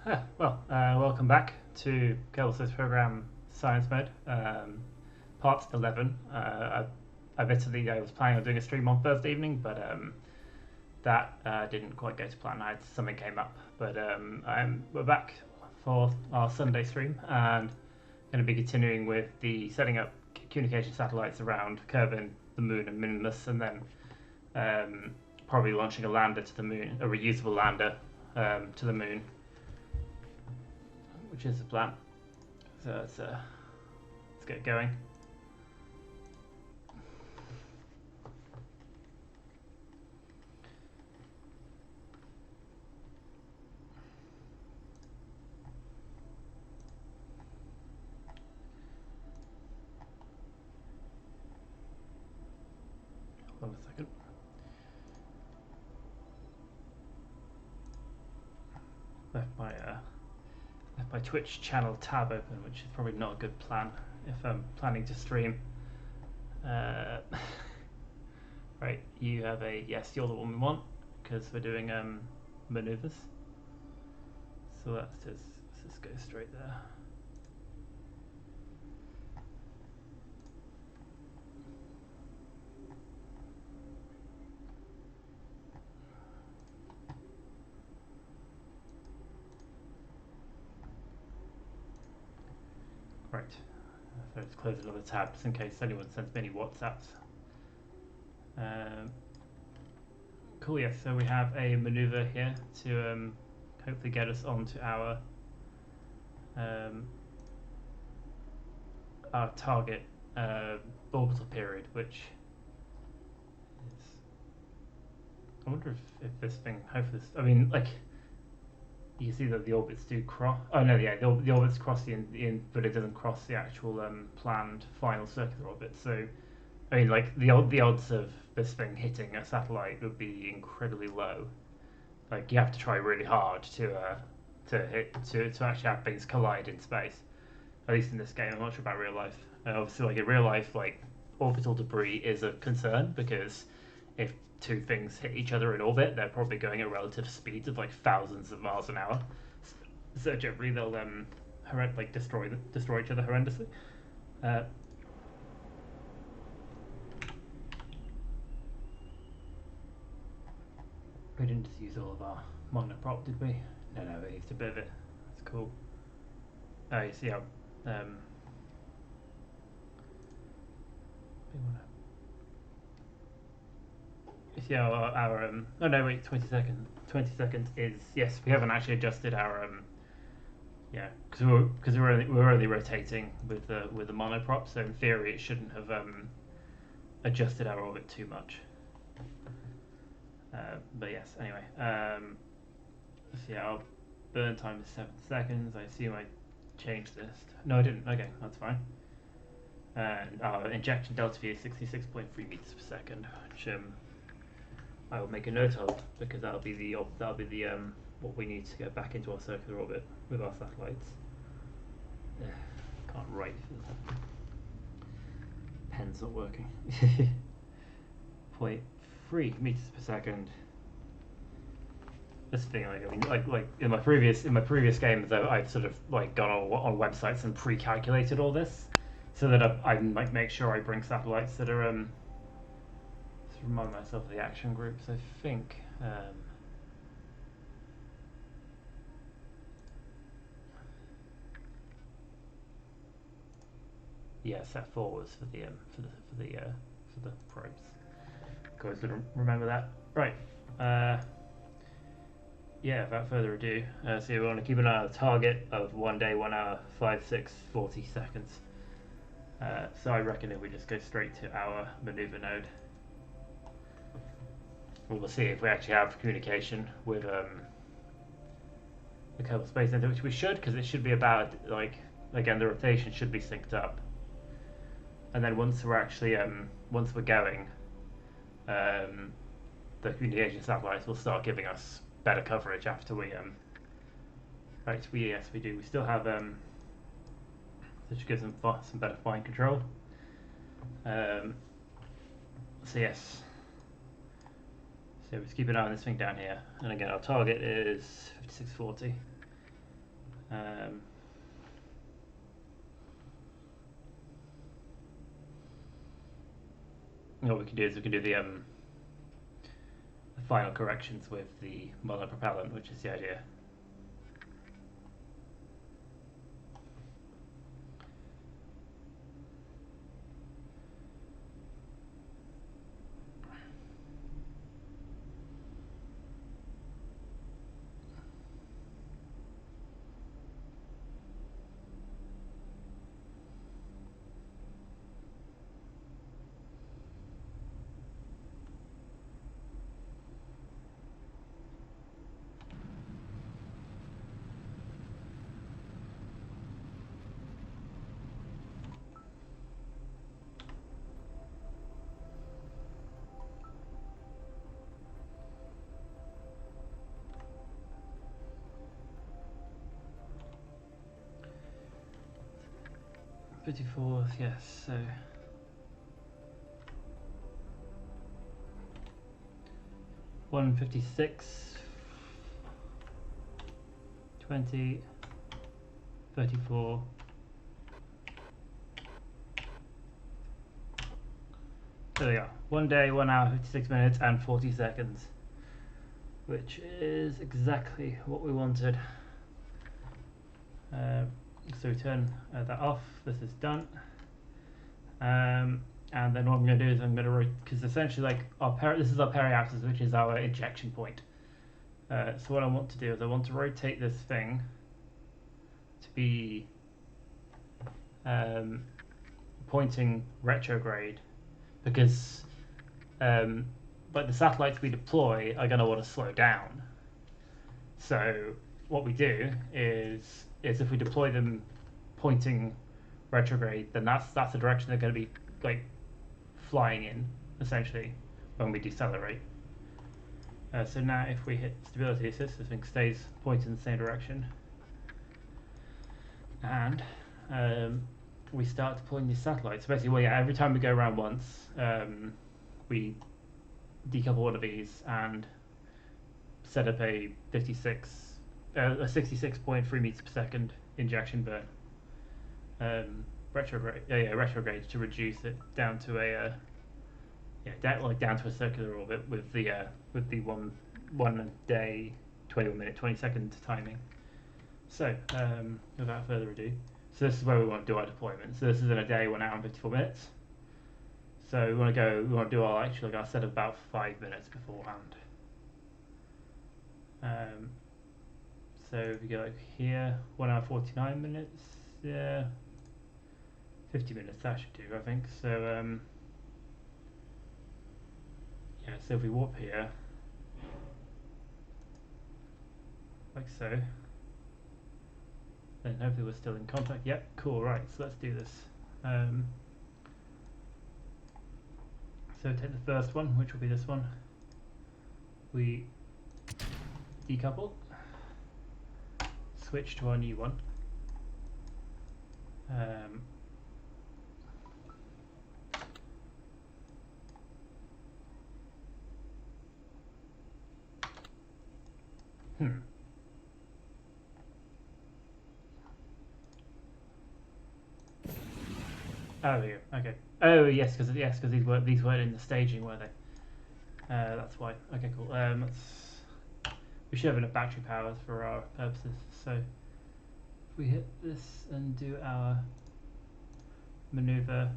Welcome back to Kerbin program Science Mode, part 11. Admittedly, I was planning on doing a stream on Thursday evening, but that didn't quite go to plan. Something came up, but we're back for our Sunday stream and going to be continuing with the setting up communication satellites around Kerbin, the Moon, and Minmus, and then probably launching a lander to the Moon, a reusable lander to the Moon, which is the plan. So let's get going. Hold on a second. Left my Twitch channel tab open, which is probably not a good plan if I'm planning to stream. Right, you have yes, you're the one we want because we're doing maneuvers. So let's just go straight there. Right, so let's close another tab just in case anyone sends me any WhatsApps. Cool, yes, so we have a maneuver here to hopefully get us onto our target orbital period, which is, I wonder if this thing, hopefully, I mean, like, you can see that the orbits do cross. Oh no, yeah, the orbits cross the but it doesn't cross the actual planned final circular orbit. So, I mean, like the odds of this thing hitting a satellite would be incredibly low. Like you have to try really hard to actually have things collide in space. At least in this game, I'm not sure about real life. Obviously, like in real life, like orbital debris is a concern because if two things hit each other in orbit, they're probably going at relative speeds of like thousands of miles an hour. So generally, they'll destroy each other horrendously. We didn't just use all of our monoprop, did we? No, we used a bit of it. That's cool. Oh, you see how you see how our oh no wait 20 seconds is, yes, we haven't actually adjusted our yeah, because we're only rotating with the monoprop, so in theory it shouldn't have adjusted our orbit too much. But yes, anyway, let's see, our burn time is 7 seconds. I assume I changed this. No, I didn't. Okay, that's fine. And our injection delta V is 66.3 meters per second, which I will make a note of because that'll be the what we need to get back into our circular orbit with our satellites. Can't write. Pen's not working. 0.3 meters per second. This thing, like, I mean, like in my previous games, I've sort of like gone on websites and pre-calculated all this, so that I like make sure I bring satellites that are to remind myself of the action groups. I think yeah, set 4 was for the probes. Guys, gonna remember that, right? Yeah, without further ado, so we want to keep an eye on a target of 1 day, 1 hour, 5, 6, 40 seconds. So I reckon if we just go straight to our maneuver node, we'll see if we actually have communication with the Kerbal Space Center, which we should, because it should be about, like, again, the rotation should be synced up. And then once we're actually, once we're going, the communication satellites will start giving us better coverage after we right, yes we do. We still have which gives them some better flying control. So yes, so let's keep an eye on this thing down here, and again our target is 5640. What we can do is we can do the final corrections with the Munar propellant, which is the idea. $54th, yes, so 156, 20, 34. There we go. 1 day, 1 hour, 56 minutes, and 40 seconds, which is exactly what we wanted. So we turn that off. This is done. And then what I'm going to do is I'm going to, because essentially like this is our periapsis, which is our injection point. So what I want to do is I want to rotate this thing to be pointing retrograde, because like the satellites we deploy are going to want to slow down. So what we do is if we deploy them pointing retrograde, then that's the direction they're going to be like flying in essentially when we decelerate. So now if we hit stability assist, this thing stays pointing in the same direction, and we start deploying these satellites. So basically, well, yeah, every time we go around once, we decouple one of these and set up a 66.3 meters per second injection burn. Retrograde to reduce it down to a down to a circular orbit with the 1 day, 21 minute, 20 second timing. So without further ado, so this is where we want to do our deployment. So this is in a day, 1 hour and 54 minutes. So we want to do our set about 5 minutes beforehand. So if we go like here, 1 hour 49 minutes, yeah, 50 minutes that should do, I think. So yeah, so if we warp here, like so, then hopefully we're still in contact. Yep, cool, right, so let's do this. So take the first one, which will be this one. We decouple, switch to our new one. Oh, yeah. Okay. Oh, yes, because these weren't in the staging, were they? That's why. Okay, cool. We should have enough battery power for our purposes. So if we hit this and do our maneuver,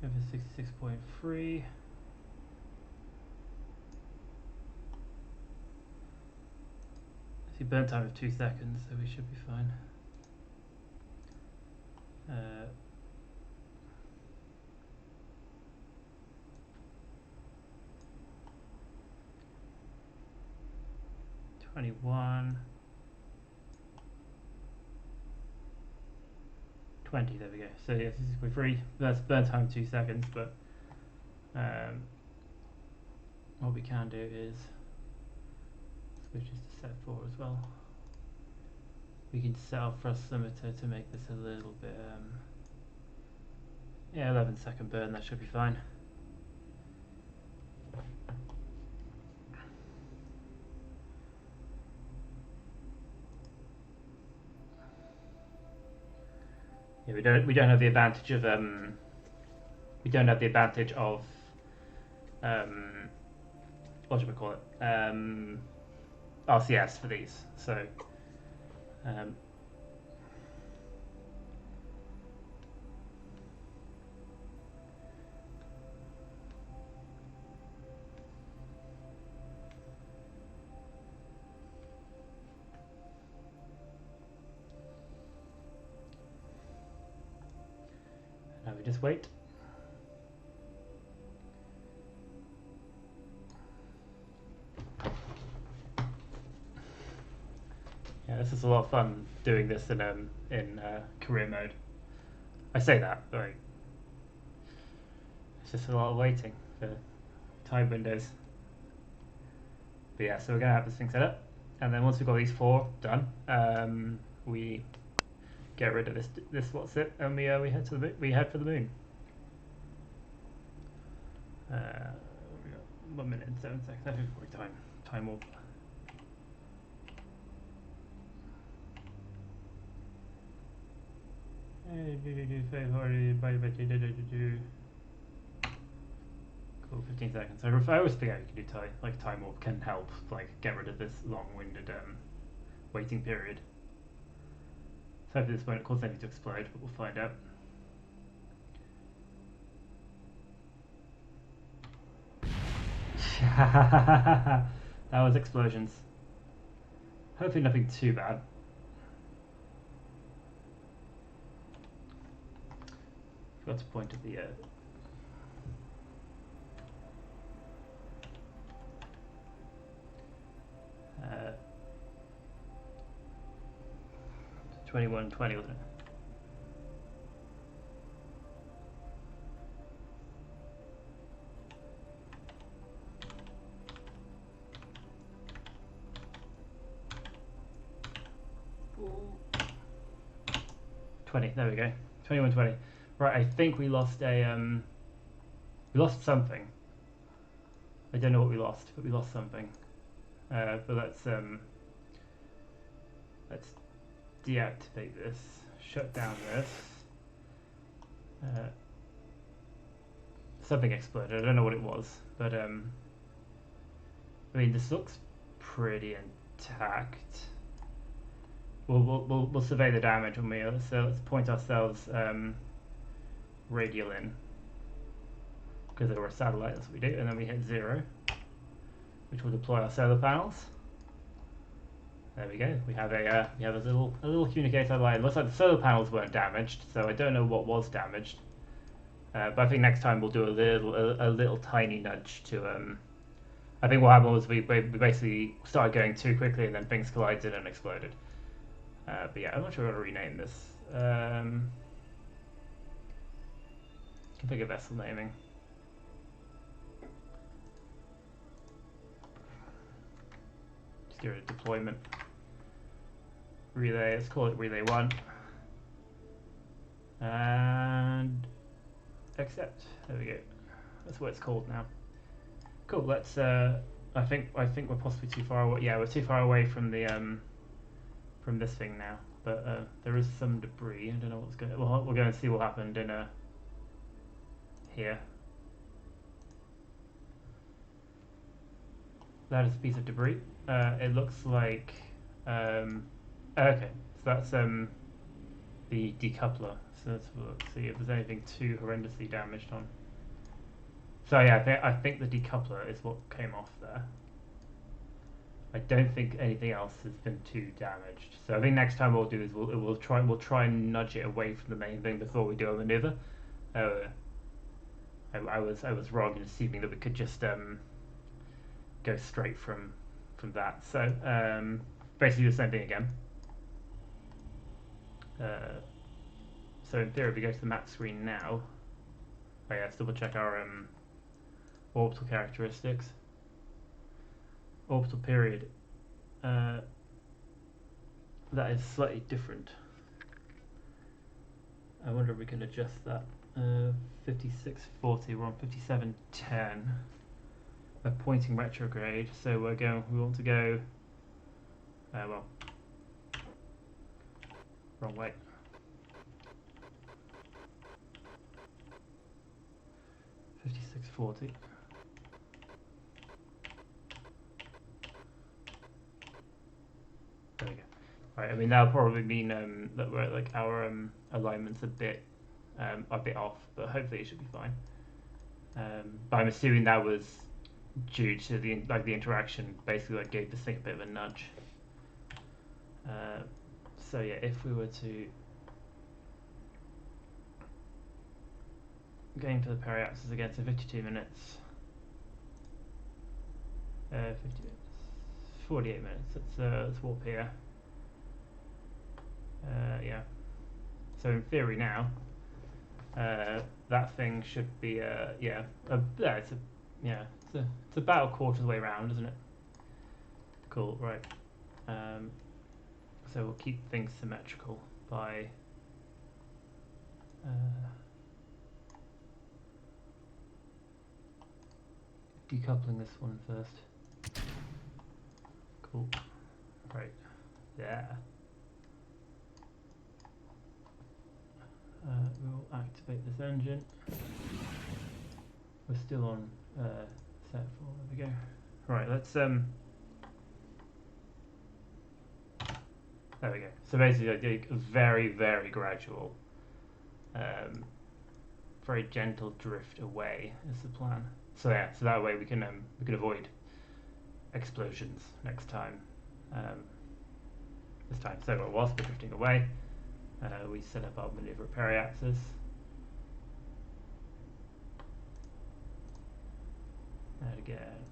over 66.3. See, burn time of 2 seconds, so we should be fine. 21, 20, there we go. So yes, we're free. That's burn time 2 seconds, but what we can do is switch this to set 4 as well. We can set our thrust limiter to make this a little bit, yeah, 11-second burn, that should be fine. Yeah, we don't have the advantage of we don't have the advantage of what should we call it, RCS for these. So now we just wait. Yeah, this is a lot of fun doing this in career mode. I say that, but like, it's just a lot of waiting for time windows. But yeah, so we're gonna have this thing set up, and then once we've got these 4 done, we get rid of this what's it, and we head to we head for the moon. We got 1 minute and 7 seconds. I think we're time warp. Cool, 15 seconds. I always figure out you can do time warp can help like get rid of this long-winded waiting period. So hopefully this won't cause anything to explode, but we'll find out. That was explosions. Hopefully nothing too bad. Forgot to point at the 21:20, wasn't it? There we go. 21:20. Right, I think we lost a we lost something. I don't know what we lost, but we lost something. But let's deactivate this, shut down this. Something exploded. I don't know what it was, but I mean, this looks pretty intact. We'll survey the damage when we so let's point ourselves radial in, because we're a satellite. That's what we do, and then we hit 0, which will deploy our solar panels. There we go. We have a little communicator satellite. It looks like the solar panels weren't damaged, so I don't know what was damaged. But I think next time we'll do a little tiny nudge to I think what happened was we basically started going too quickly, and then things collided and exploded. But yeah, I'm not sure how to rename this. Configure vessel naming. Just do a deployment. Relay, let's call it relay 1. And accept. There we go. That's what it's called now. Cool, let's I think we're possibly too far away. Yeah, we're too far away from the from this thing now. But there is some debris. I don't know what's going on. We'll go and see what happened in here. That is a piece of debris. It looks like okay, so that's the decoupler. So let's see if there's anything too horrendously damaged on. So yeah, I think the decoupler is what came off there. I don't think anything else has been too damaged. So I think next time what we'll do is we'll try and nudge it away from the main thing before we do a maneuver. I was wrong in assuming that we could just go straight from that. So basically the same thing again. So in theory, if we go to the map screen now, oh yeah, let's double check our orbital characteristics. Orbital period. That is slightly different. I wonder if we can adjust that. 5640. We're on 5710. We're pointing retrograde, so we want to go. Well, wrong way. 40. There we go. Right, I mean that'll probably mean that we're like our alignment's a bit off, but hopefully it should be fine. But I'm assuming that was due to the interaction basically like gave this thing a bit of a nudge. So yeah, if we were to game for the periapsis again, so 52 minutes, 50 minutes, 48 minutes. Let's warp here. Yeah. So in theory now, that thing should be it's about a quarter of the way around, isn't it? Cool. Right. So we'll keep things symmetrical by decoupling this one first. Cool. Right. Yeah. We'll activate this engine. We're still on set 4. There we go. Right. Let's There we go. So basically, a very, very gradual, very gentle drift away is the plan. So yeah, so that way we can avoid explosions next time. This time, so whilst we're drifting away, we set up our manoeuvre periapsis. And again,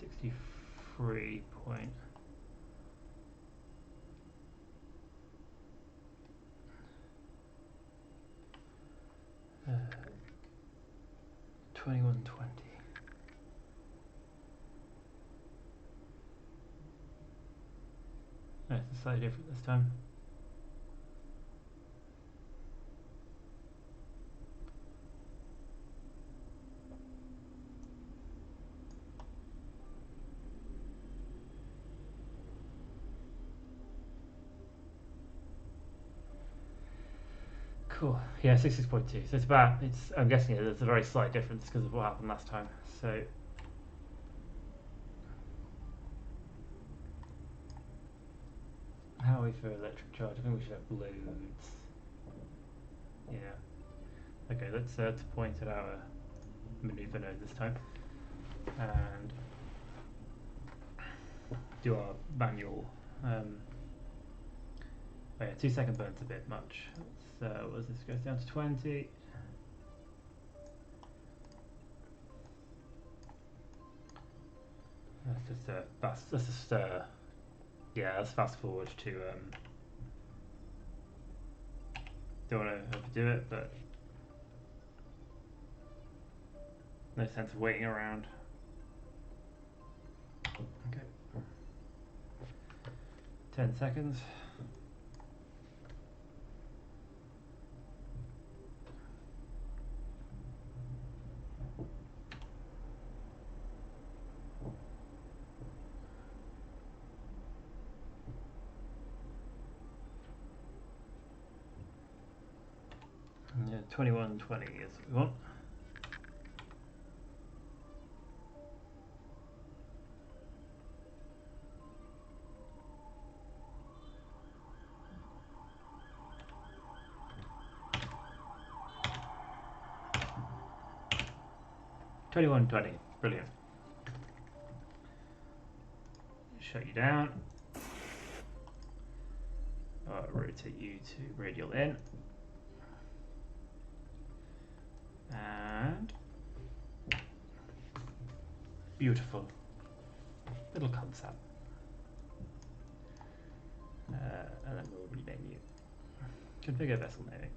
63 point. 2120. No, it's slightly different this time. Cool. Yeah, 66.2. So I'm guessing there's a very slight difference because of what happened last time. So how are we for electric charge? I think we should have loads. Yeah. Okay, let's point at our manoeuvre node this time and do our manual. Oh yeah, 2 second burn's a bit much. What does this goes down to 20? Let's fast forward to don't want to overdo it, but no sense of waiting around. Okay. 10 seconds. Yeah, 2120 is what we want. $21.20, brilliant. Shut you down. Rotate you to radial in. And beautiful little concept. And then we'll rename you. Configure vessel naming.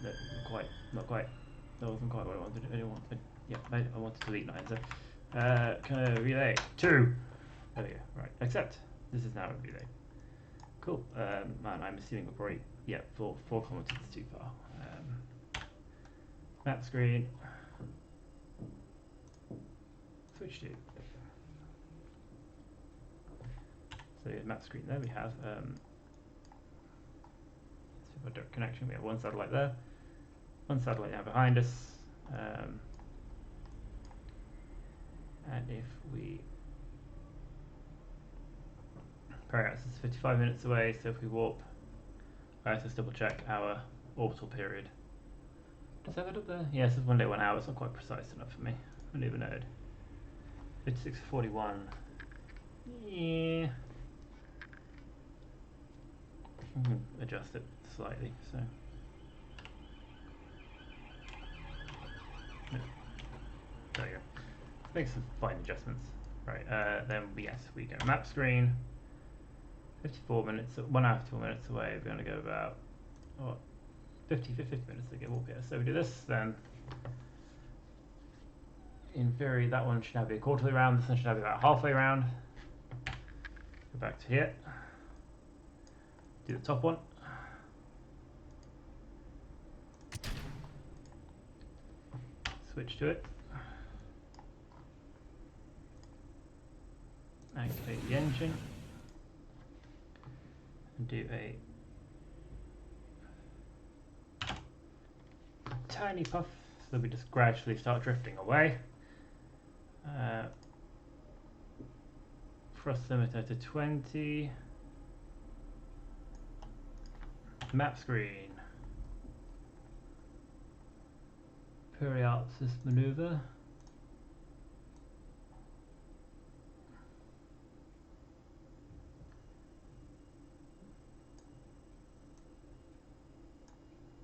That's not quite. That wasn't quite what I wanted. I didn't want to. Yeah, I wanted to delete 9. So, can I relay 2? There we go. Right, accept. This is now a relay. Cool. Man, I'm assuming we're probably 4 kilometers is too far. Map screen. Switch to. So map screen there we have. Let's see if our direct connection. We have one satellite there, one satellite now behind us. And if we Parallax is 55 minutes away, so if we warp, let's just double check our orbital period. Does that have it up there? Yes, it's 1 day, 1 hour. It's not quite precise enough for me. Maneuver node. 56:41. Yeah. Adjust it slightly. So. No. There we go. Let's make some fine adjustments. Right. Then yes, we go map screen. 54 minutes. 1 hour, 4 minutes away. We're going to go about 50 minutes to get warp here. So we do this, then in theory that one should now be a quarterly round, this one should now be about halfway round. Go back to here. Do the top one. Switch to it. Activate the engine. And do a tiny puff, so we just gradually start drifting away. Thrust limiter to 20. Map screen. Periapsis maneuver.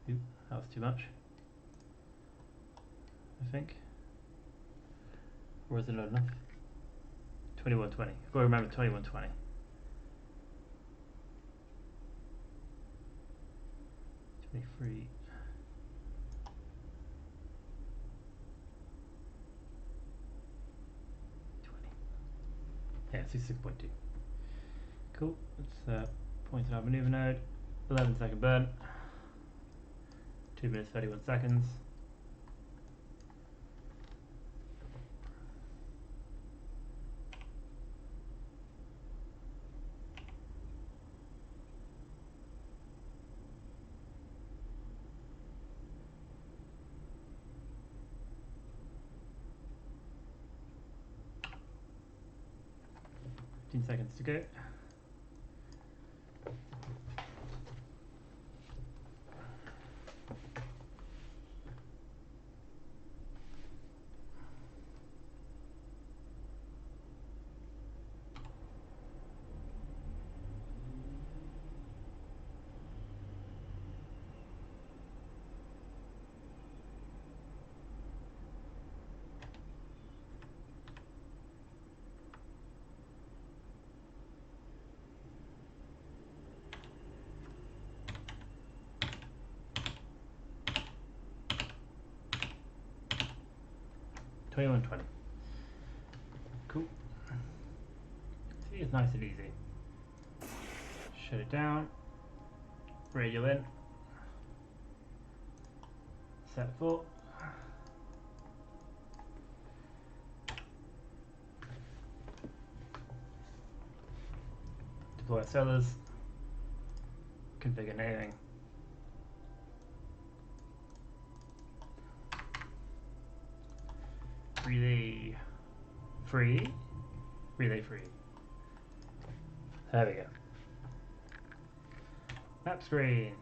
Ooh, that was too much, I think. Or is it not enough? 2120. I've got to remember 2120. 23. Yeah, 66.2. Cool. Let's point at our maneuver node. 11-second burn. 2 minutes 31 seconds. Seconds to go. Twenty-one 20. Cool. See, it's nice and easy. Shut it down. Radio in. Set 4. Deploy accelerators. Configure nailing. Relay free. Relay free. There we go. Map screen.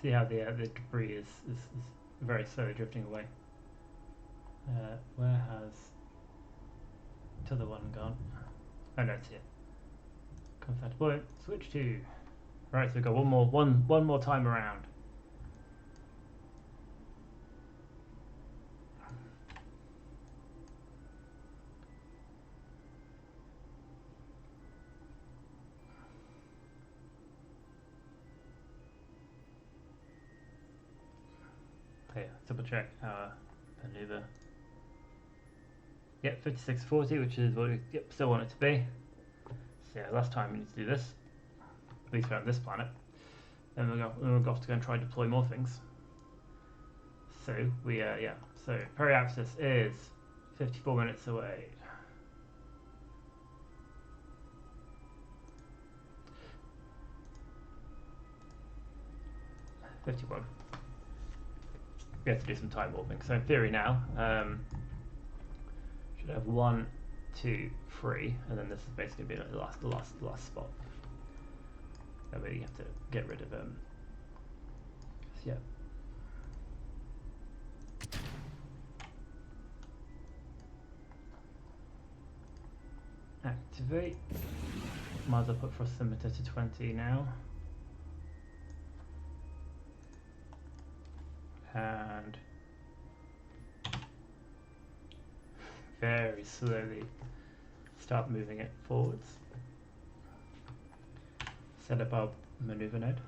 See how the debris is very slowly drifting away. Where has the other one gone? Oh no, it's here. Contact point. Switch to. Right, so we've got one more time around. Okay, double check our maneuver. Yep, 5640, which is what we still want it to be. So yeah, last time we need to do this, at least around this planet. Then we'll go off to go and try and deploy more things. So we so periapsis is 54 minutes away. 51. We have to do some time warping. So in theory now, should have 1, 2, 3, and then this is basically be like the last spot. That way you have to get rid of so yeah. Activate. Might as well put frost limiter to 20 now. And very slowly start moving it forwards. Set up our maneuver node.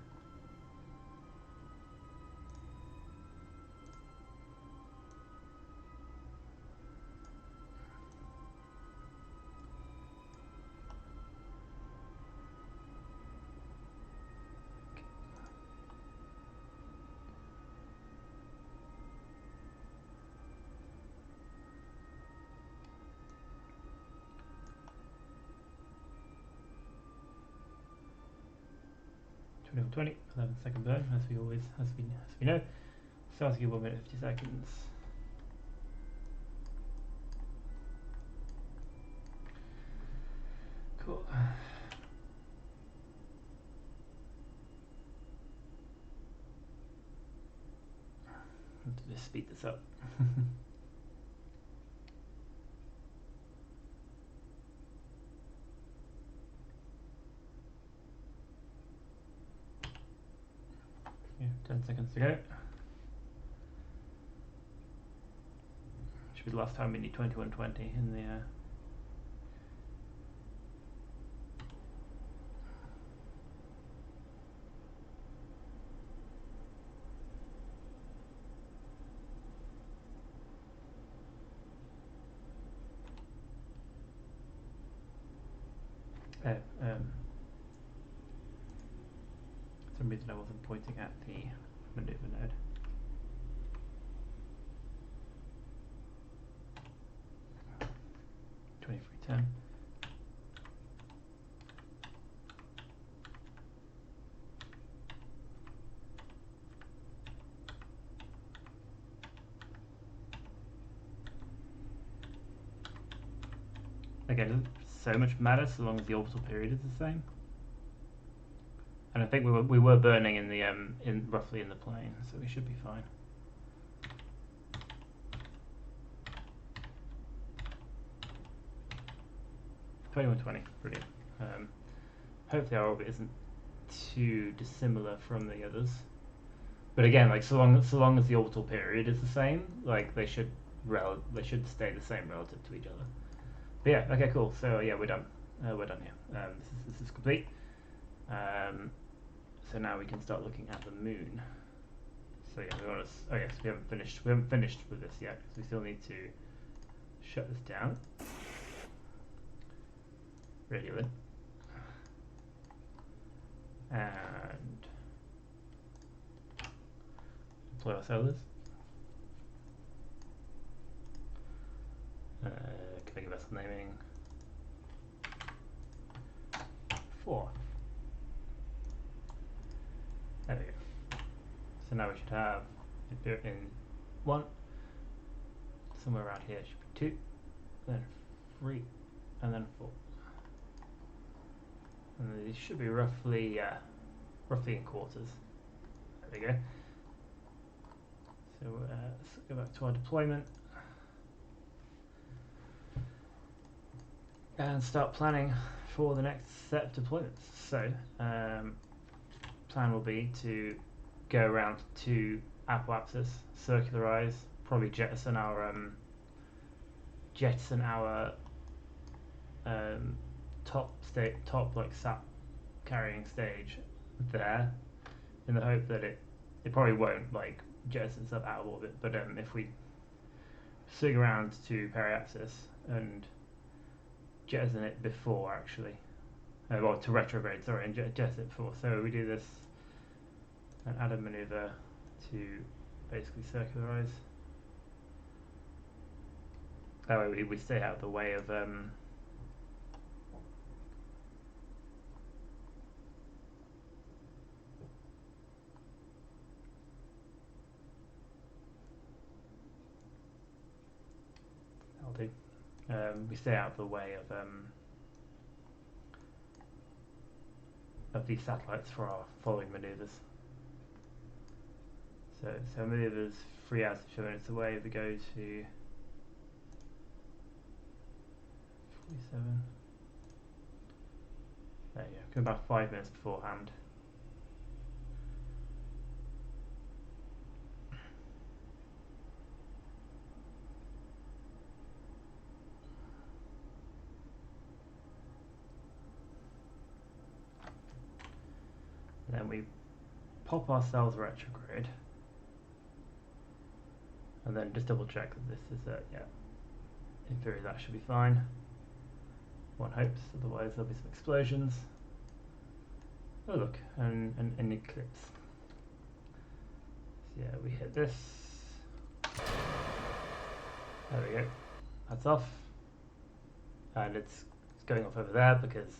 Over 20, 11-second burn, as we know. So I'll give 1 minute 50 seconds. Cool. Just speed this up. Yeah, 10 seconds to go. Should be the last time we need 2120 in the for some reason I wasn't pointing at the maneuver node. $23.10. Again, it doesn't so much matter so long as the orbital period is the same. And I think we were burning in the roughly in the plane, so we should be fine. $21.20, brilliant. Hopefully our orbit isn't too dissimilar from the others. But again, like so long as the orbital period is the same, like they should stay the same relative to each other. But yeah, okay, cool. So yeah, we're done. We're done here. This is complete. So now we can start looking at the moon. So yeah, we want to. Oh yes, we haven't finished. We haven't finished with this yet because we still need to shut this down. Radio in. And deploy our solars. Configure vessel naming 4. There we go. So now we should have it in 1. Somewhere around here should be 2, then 3, and then 4. And these should be roughly in quarters. There we go. So let's go back to our deployment and start planning for the next set of deployments. So plan will be to go around to apoapsis, circularize, probably jettison our top like sap carrying stage there, in the hope that it probably won't like jettison stuff out of orbit, but if we swing around to periapsis and jettison it before actually, well to retrograde, sorry, and jettison it before. So we do this and add a maneuver to basically circularize. That way we stay out of the way of we stay out of the way of these satellites for our following manoeuvres. So manoeuvres 3 hours and 2 minutes away. We go to 47. There you go. Go about 5 minutes beforehand. And then we pop ourselves retrograde. And then just double check that this is yeah. In theory that should be fine. One hopes, otherwise there'll be some explosions. Oh look, an eclipse. So yeah, we hit this. There we go. That's off. And it's going off over there because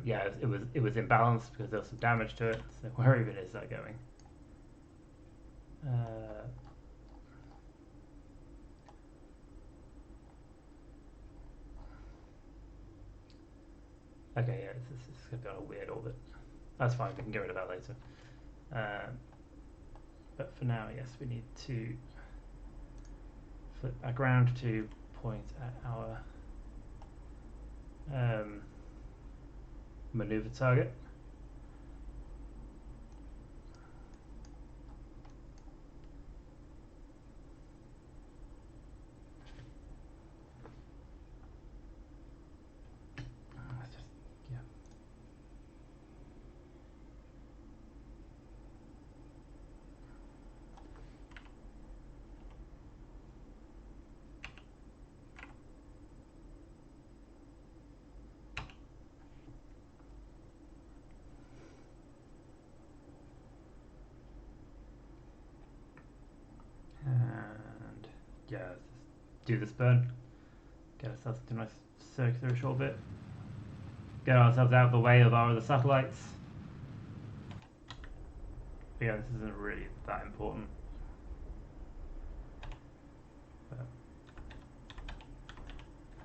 yeah, it was imbalanced because there was some damage to it. So where even is that going? Okay, yeah, it's going to be on a weird orbit. That's fine, we can get rid of that later. But for now, yes, we need to flip back around to point at our maneuver target. And yeah, let's just do this burn. Get ourselves into a nice circular short bit. Get ourselves out of the way of our other satellites. But yeah, this isn't really that important. But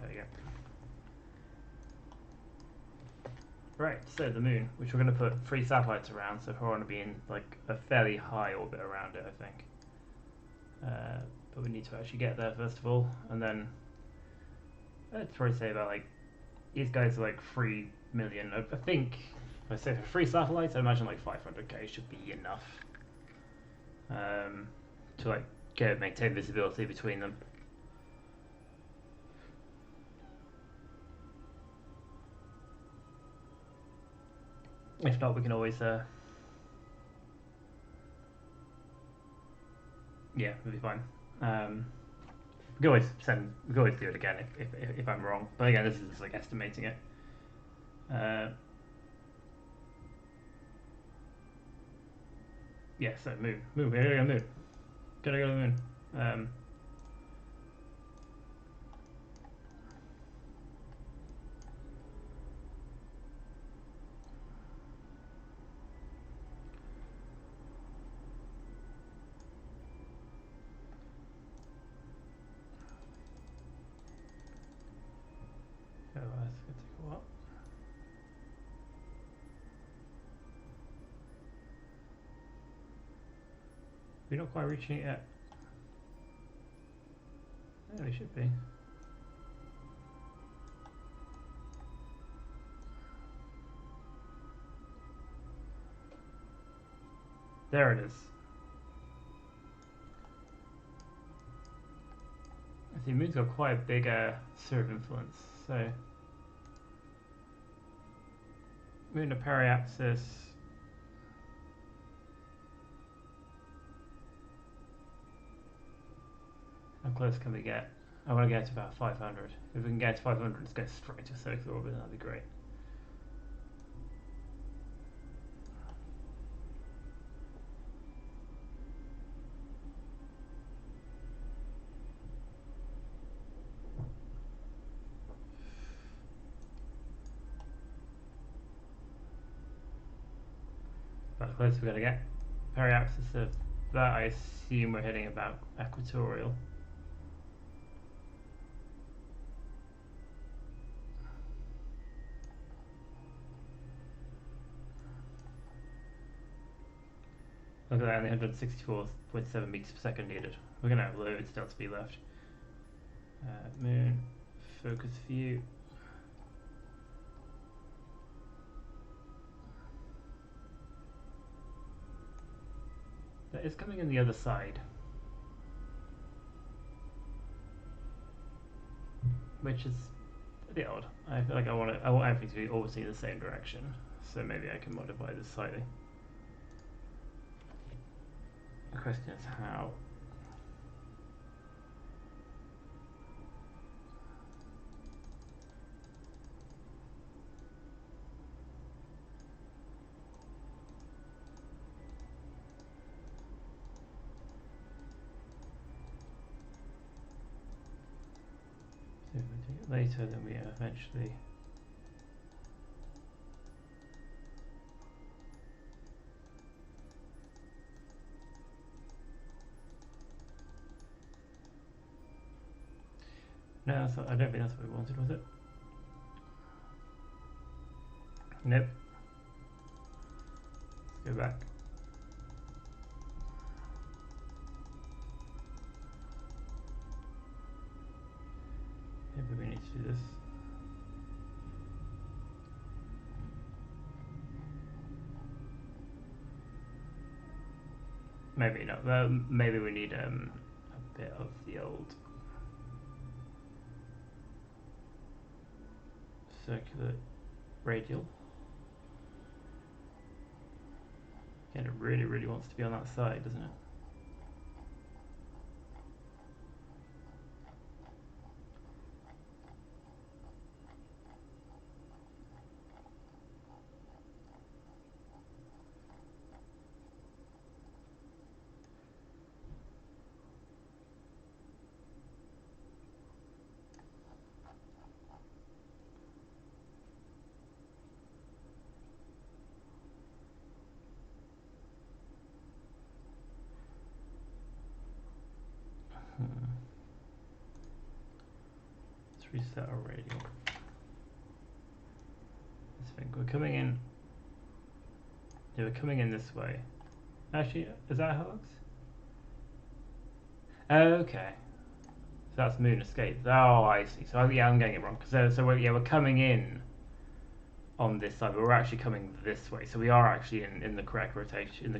there we go. Right, so the moon, which we're going to put 3 satellites around, so we're going to be in like a fairly high orbit around it, I think. But we need to actually get there first of all, and then I'd probably say about like these guys are like 3 million. I think if I say for 3 satellites, I imagine like 500k should be enough to like maintain visibility between them. If not, we can always yeah, it'll be fine. We can always do it again if I'm wrong. But again, this is just like estimating it. Yeah, so move, we're gonna go move. Gotta go to the moon. So that's gonna take a while. We're not quite reaching it yet. Yeah, we should be. There it is. I see Moon's got quite a big sphere of influence, so Moon to periapsis. How close can we get? I want to get to about 500. If we can get to 500, let's go straight to circular orbit, that'd be great. About close we're going to get. Periapsis of that, I assume we're hitting about equatorial. Look at that, only 164.7 meters per second needed. We're gonna have loads still to be left. Moon, focus view. That is coming in the other side, which is a bit odd. I feel like I want everything to be always in the same direction, so maybe I can modify this slightly. The question is how. So if we do it later, then we eventually. No, I don't think that's what we wanted, was it? Nope. Let's go back. Maybe we need to do this. Maybe not. Maybe we need a bit of the old circular radial. And it really, really wants to be on that side, doesn't it? Let's reset our radial. Let's think. We're coming in. Yeah, we're coming in this way. Actually, is that how it looks? Okay. So that's moon escape. Oh, I see. So yeah, I'm getting it wrong. So we're coming in on this side, but we're actually coming this way. So we are actually in the correct rotation.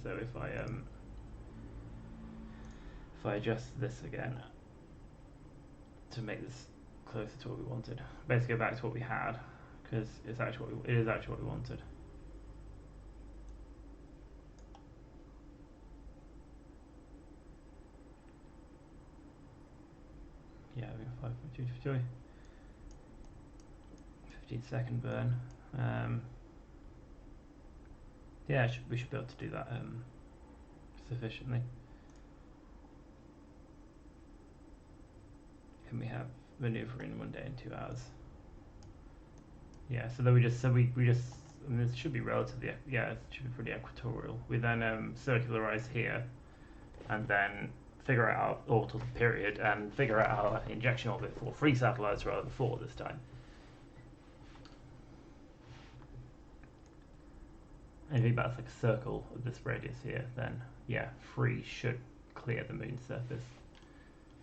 So if I adjust this again to make this closer to what we wanted, basically go back to what we had, because it is actually what we wanted. Yeah, we got 5.2 15-second burn. Yeah, we should be able to do that sufficiently. And we have manoeuvre in 1 day and 2 hours. Yeah, so then we just I mean, this should be relatively, yeah, it should be pretty equatorial. We then circularize here, and then figure out our orbital period and figure out our injection orbit for 3 satellites rather than 4 this time. And if you think that's like a circle of this radius here, then yeah, 3 should clear the moon's surface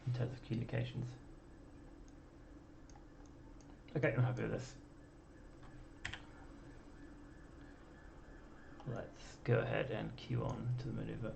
in terms of communications. Okay, I'm happy with this. Let's go ahead and queue on to the maneuver.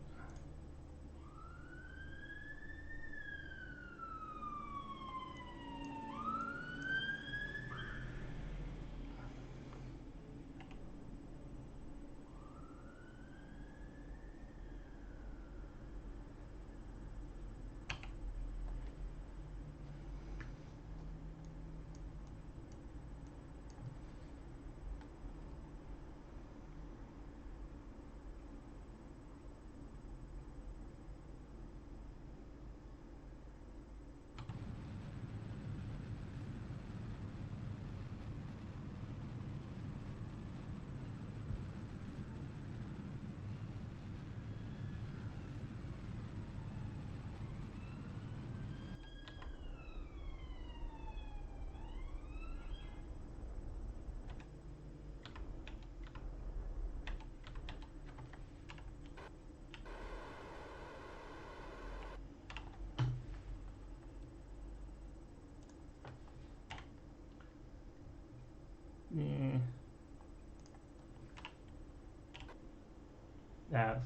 That's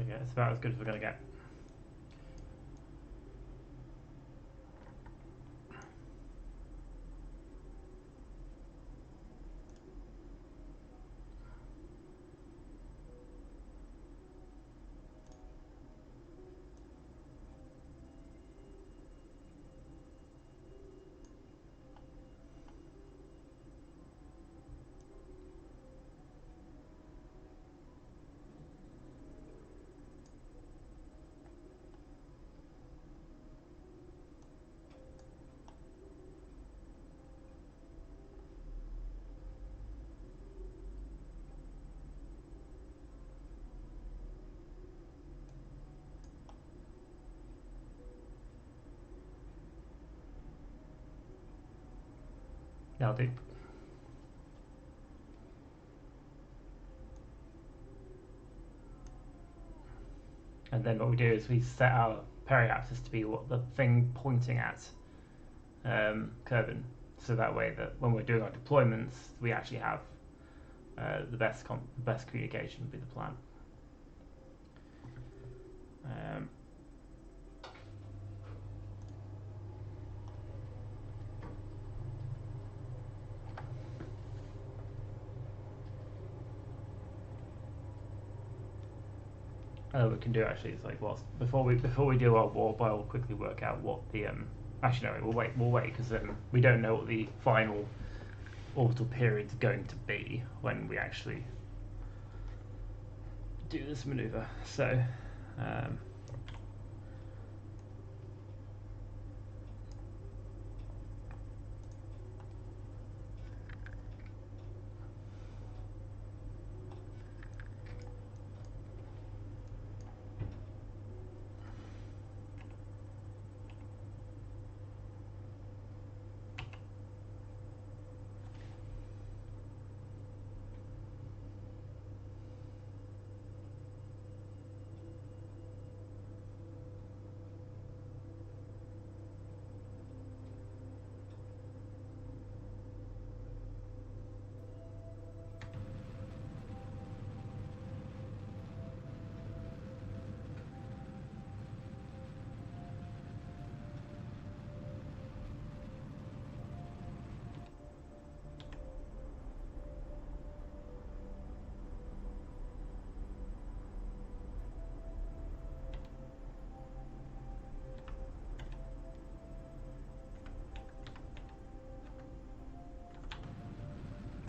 okay. It's about as good as we're gonna get. That'll do. And then what we do is we set our periapsis to be what the thing pointing at Kerbin, so that way that when we're doing our deployments, we actually have the best communication would be the plan. We can do actually. It's like before we do our warp, I'll quickly work out what the Actually, no, we'll wait because we don't know what the final orbital period's going to be when we actually do this maneuver. So.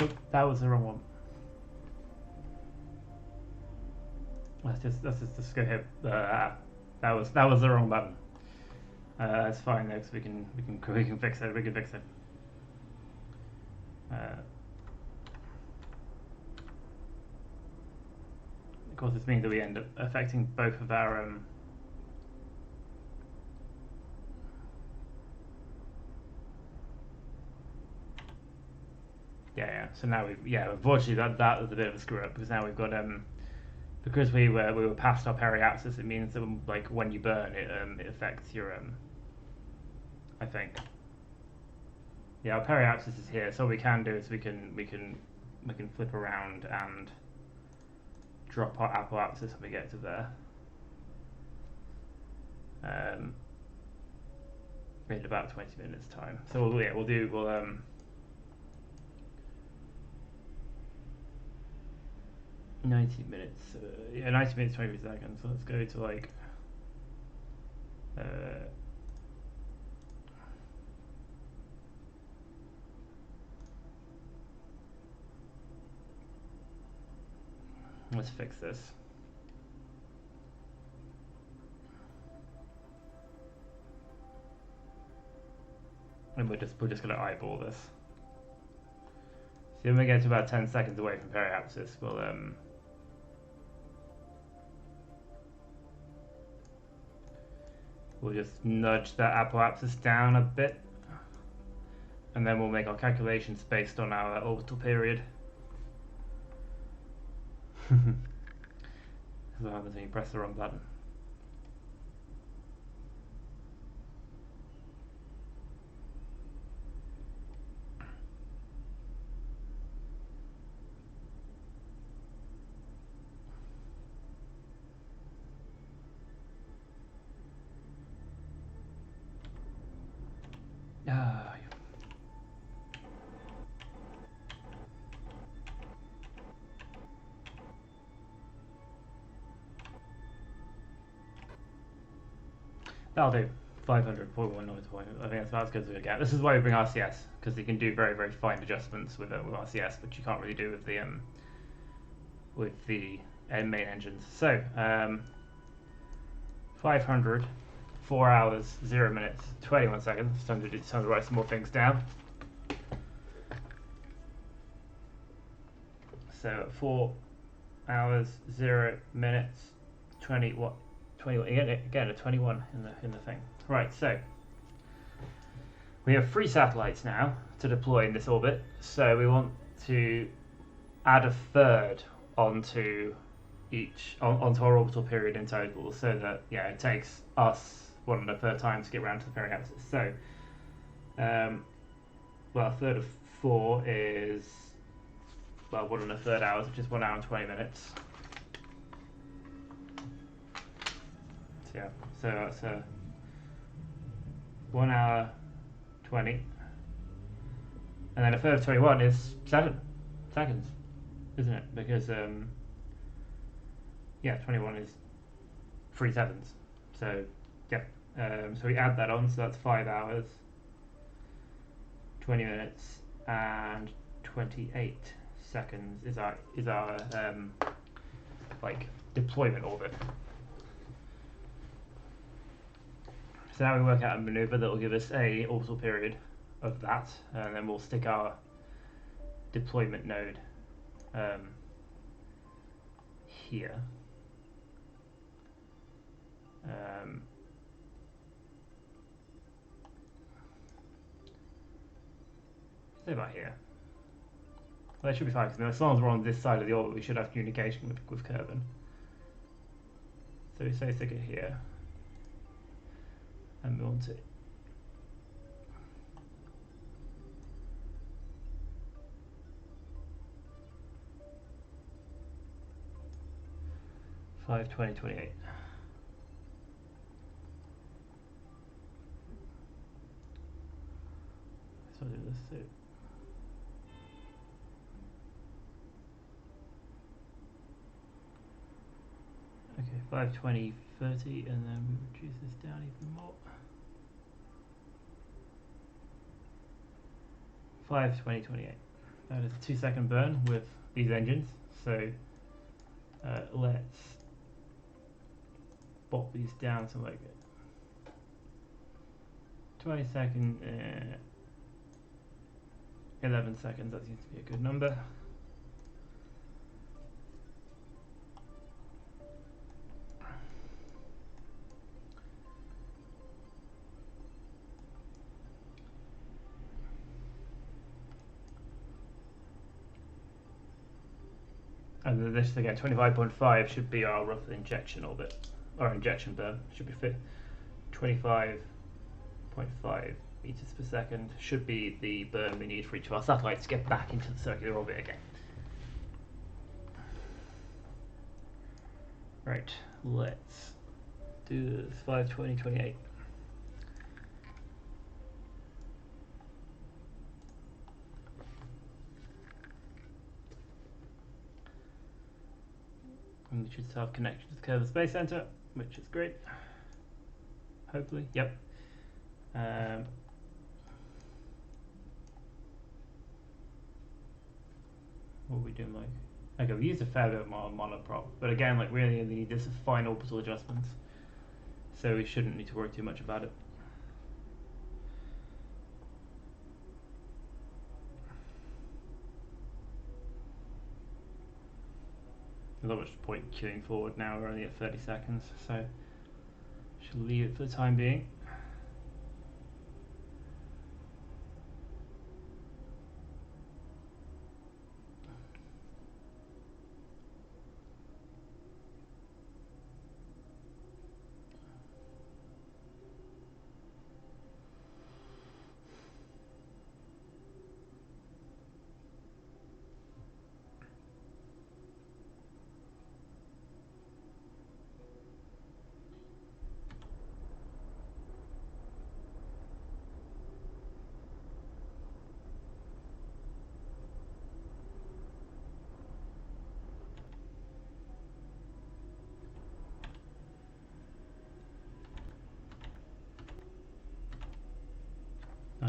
Oop, that was the wrong one. Let's just go hit. That was the wrong button. That's fine though, because we can fix it. We can fix it. Of course, this means that we end up affecting both of our yeah. So now unfortunately that was a bit of a screw up because now we've got because we were past our periapsis. It means that like when you burn it, it affects your I think. Yeah, our periapsis is here. So what we can do is we can flip around and drop our apoapsis when we get to there. In about 20 minutes time. So we'll 90 minutes. 90 minutes 20 seconds. So let's go to like. Let's fix this. And we're just gonna eyeball this. So when we get to about 10 seconds away from periapsis, we'll just nudge that apoapsis down a bit, and then we'll make our calculations based on our orbital period. That's what happens when you press the wrong button. That'll do. 500.1 I think that's about as good as we get. This is why we bring RCS, because you can do very, very fine adjustments with RCS, which you can't really do with the main engines. So 500, 4 hours, 0 minutes, 21 seconds. It's time to write some more things down. So 4 hours, 0 minutes, 21. Again, a 21 in the thing. Right, so we have 3 satellites now to deploy in this orbit. So we want to add a third onto onto our orbital period in total, so that it takes us 1.25 time to get around to the periapsis. So, a third of 4 is 1.25 hours, which is 1 hour and 20 minutes. So that's 1 hour 20, and then a third of 21 is 7 seconds, isn't it? Because 21 is 3 seconds. So so we add that on, so that's 5 hours, 20 minutes, and 28 seconds is our deployment orbit. So now we work out a manoeuvre that will give us a orbital period of that, and then we'll stick our deployment node here. Say about here. Well, that should be fine, because as long as we're on this side of the orbit, we should have communication with Kerbin. So we say stick it here. And we want it. Five 2028. So I'll do this too. Okay, 520 30, and then we reduce this down even more. 520 28. That is a 2-second burn with these engines. So let's bop these down to like 20 seconds, 11 seconds. That seems to be a good number. And this again, 25.5 should be our rough injection orbit, or injection burn. Should be fit. 25.5 meters per second should be the burn we need for each of our satellites to get back into the circular orbit again. Right, let's do this. 520 28. And we should have connection to the Kerbin Space Center, which is great. Hopefully, yep. What are we doing like? Okay, we used a fair bit more monoprop, but again, like we only need this fine orbital adjustments, so we shouldn't need to worry too much about it. There's not much point queuing forward now, we're only at 30 seconds, so should leave it for the time being.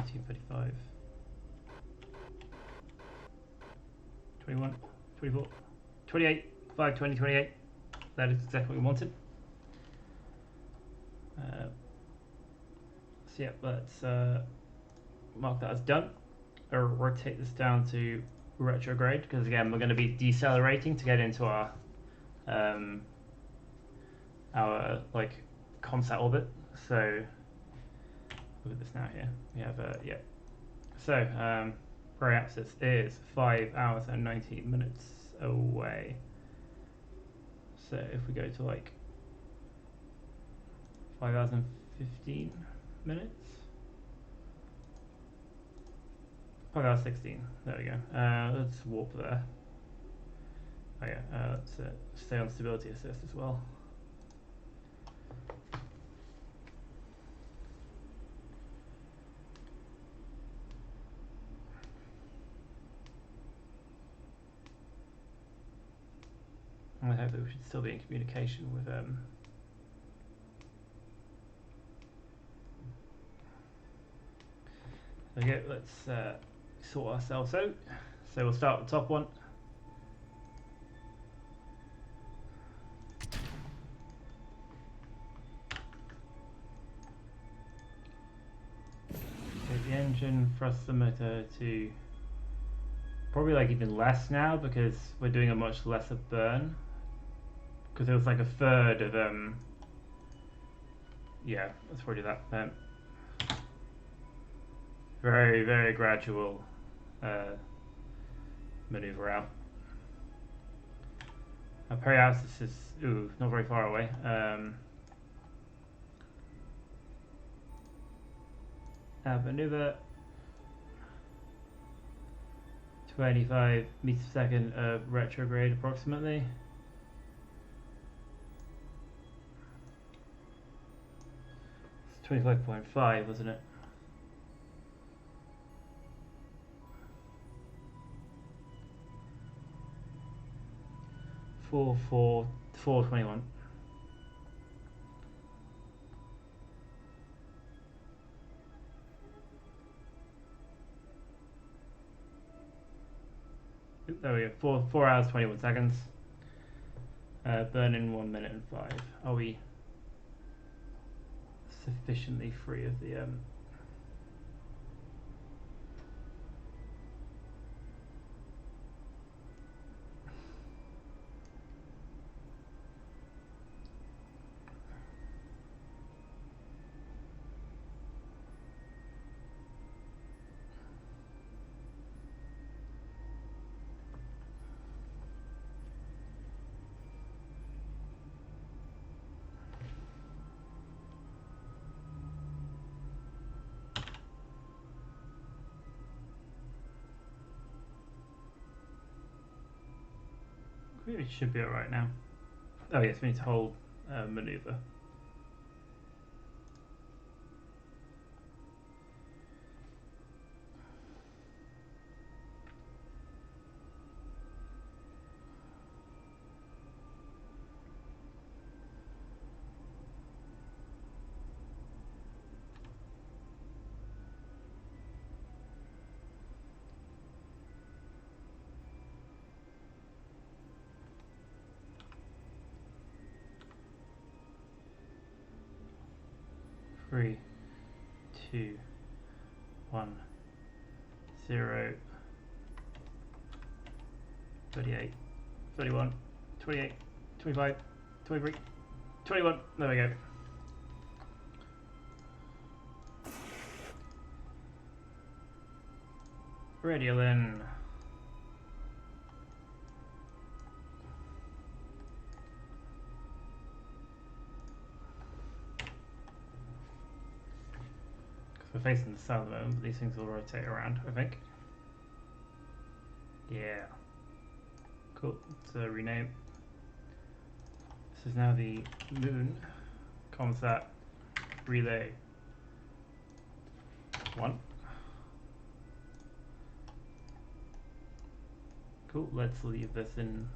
1935. 21, 24, 28, 5, 20, 28. That is exactly what we wanted. So yeah, let's mark that as done. Or rotate this down to retrograde, because again we're going to be decelerating to get into our like ComSat orbit. So look at this now here. We have yeah. So periapsis is 5 hours and 19 minutes away. So if we go to like 5 hours and 15 minutes. 5 hours 16. There we go. Let's warp there. Oh yeah. Let's stay on stability assist as well. I hope that we should still be in communication with Okay, let's sort ourselves out. So we'll start with the top one. Okay, the engine thruster motor to probably like even less now, because we're doing a much lesser burn. Because it was like a third of yeah, let's probably do that. Very, very gradual maneuver out. Periapsis is not very far away. Maneuver 25 meters per second of retrograde approximately. It's 25.5, wasn't it? Four 21. There we go. 4 hours 21 seconds. Burn in 1 minute and 5. Are we sufficiently free of the we should be alright now. Oh yes, we need to hold maneuver. Three, 2, 1, 0, 38, 31, 28, 25, 23, 21. There we go. Radio then. We're facing the sun at the moment, but these things will rotate around, I think. Yeah. Cool. So rename. This is now the Mun Comnet Relay 1. Cool. Let's leave this in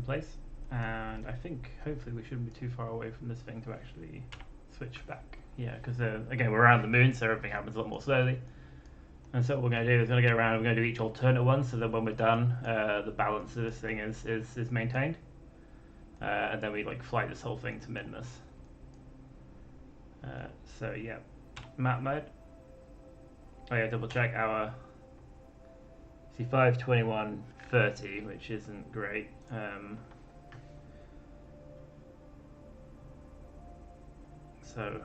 place, and I think hopefully we shouldn't be too far away from this thing to actually switch back. Yeah, because again we're around the moon, so everything happens a lot more slowly. And so what we're going to do is we're going to go around and we're going to do each alternate one so that when we're done, the balance of this thing is maintained. And then we like fly this whole thing to Minmus. So yeah, map mode. Oh yeah, double check our C5 21 30, which isn't great. So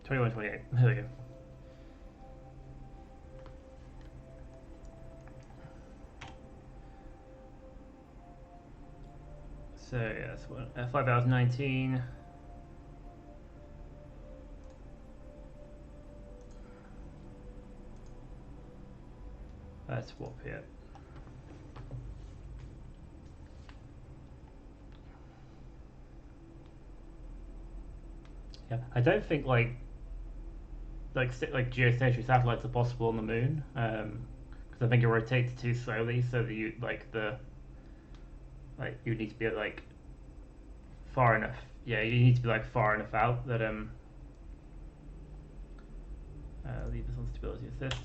21 28. There we go. So yeah, that's one 5 hours 19. Let's swap here. Yeah, I don't think like geostationary satellites are possible on the moon, because I think it rotates too slowly, so that you you need to be like far enough. Yeah, you need to be like far enough out that leave this on stability assist.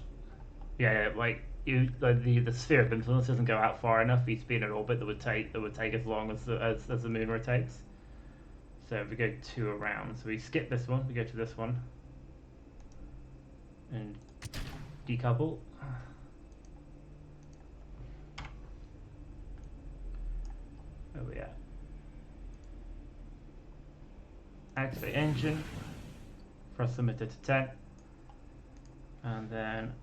Yeah, like you the sphere of influence doesn't go out far enough for you to be in an orbit that would take as long as the moon rotates. So if we go 2 around, so we skip this one, we go to this one, and decouple. Oh yeah. Activate engine. Thrust limiter to 10, and then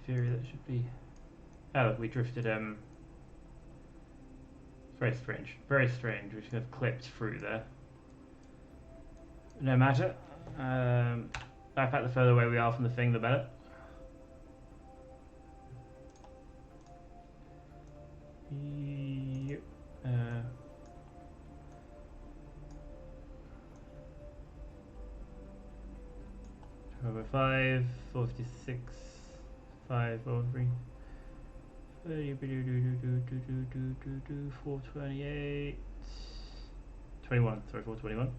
theory that should be. Oh, look, we drifted. Very strange. Very strange. We should have clipped through there. No matter. In fact, the further away we are from the thing, the better. Yep. Over 5, 46, 5 over 3. 428, 21, sorry, 421.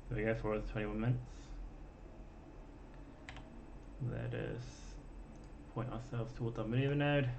There we go, for 21 minutes. Let us point ourselves towards our manoeuvre node.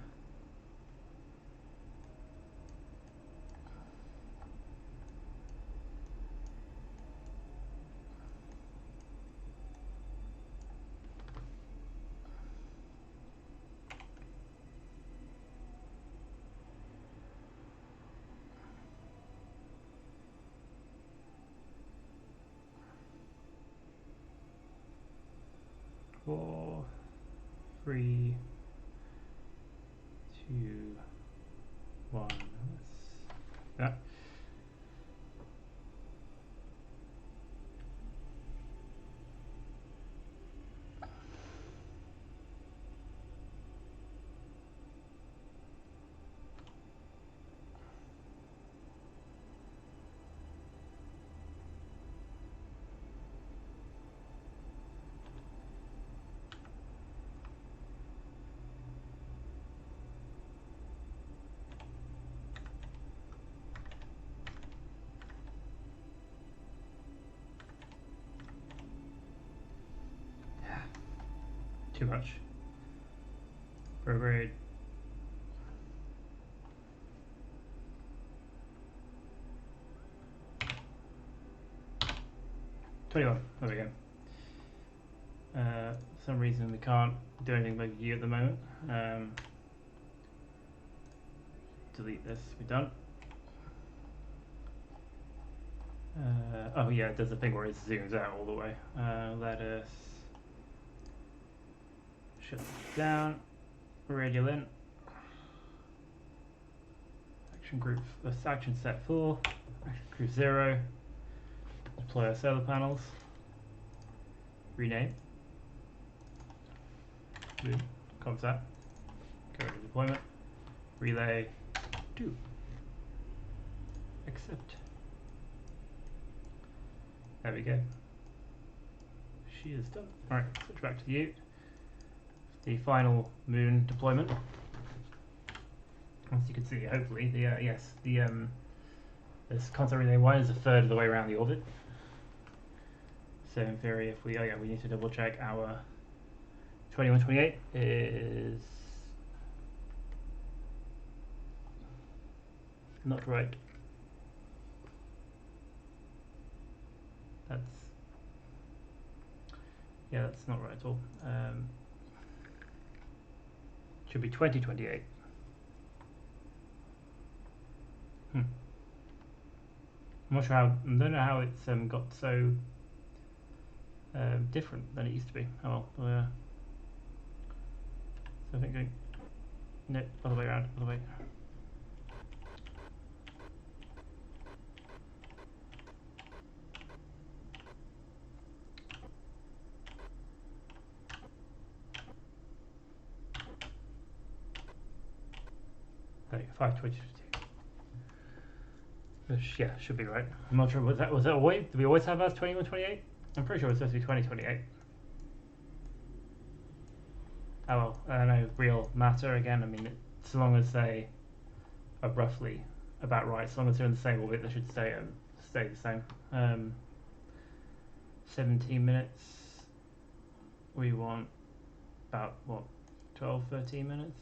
Four, 3, 2, 1. Yeah. Too much. Prograde. There we go. For some reason we can't do anything with you at the moment. Delete this. We're done. Oh yeah, there's a thing where it zooms out all the way. Let us shut this down. Radial in. Action group. Action set 4. Action group 0. Deploy our solar panels. Rename. Boom. Comsat. Go to deployment. Relay 2. Accept. There we go. She is done. Alright, switch back to you. The final moon deployment. as you can see, hopefully, this constant relay 1 is a third of the way around the orbit. So in theory, if we we need to double check our 2128 is not right. That's not right at all. Should be 2028. I'm not sure how. I don't know how it's got so different than it used to be. Oh well. So I think going no, other way around, other way. There you go, 522. Which should be right. I'm not sure. Was that always? Did we always have as 2128? I'm pretty sure it was supposed to be 2028. Oh well, no real matter again. I mean, so long as they are roughly about right, as long as they're in the same orbit, they should stay the same. 17 minutes. We want about what, 12, 13 minutes.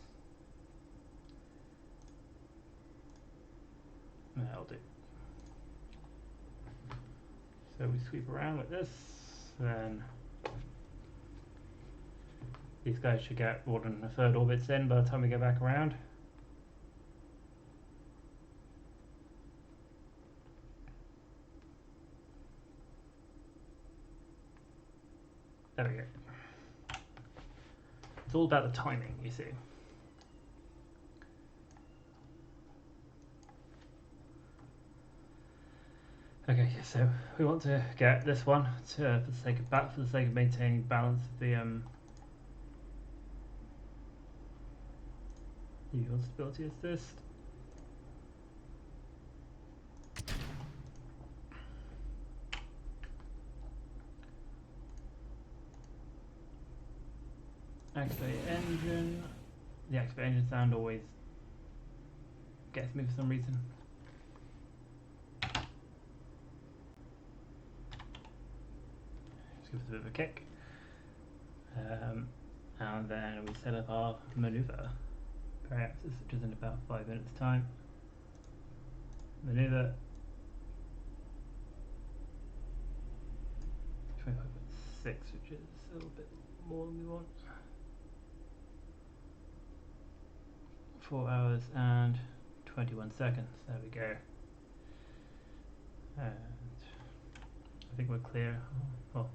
That'll do. So we sweep around like this, then these guys should get more than a third orbits in by the time we get back around. There we go. It's all about the timing, you see. Okay, so we want to get this one for the sake of maintaining balance of the stability assist. Activate engine. The activate engine sound always gets me for some reason. Just give us a bit of a kick. And then we set up our manoeuvre paraxis, which is in about 5 minutes time. Manoeuvre 25.6, which is a little bit more than we want. 4 hours and 21 seconds. There we go. And I think we're clear. Well,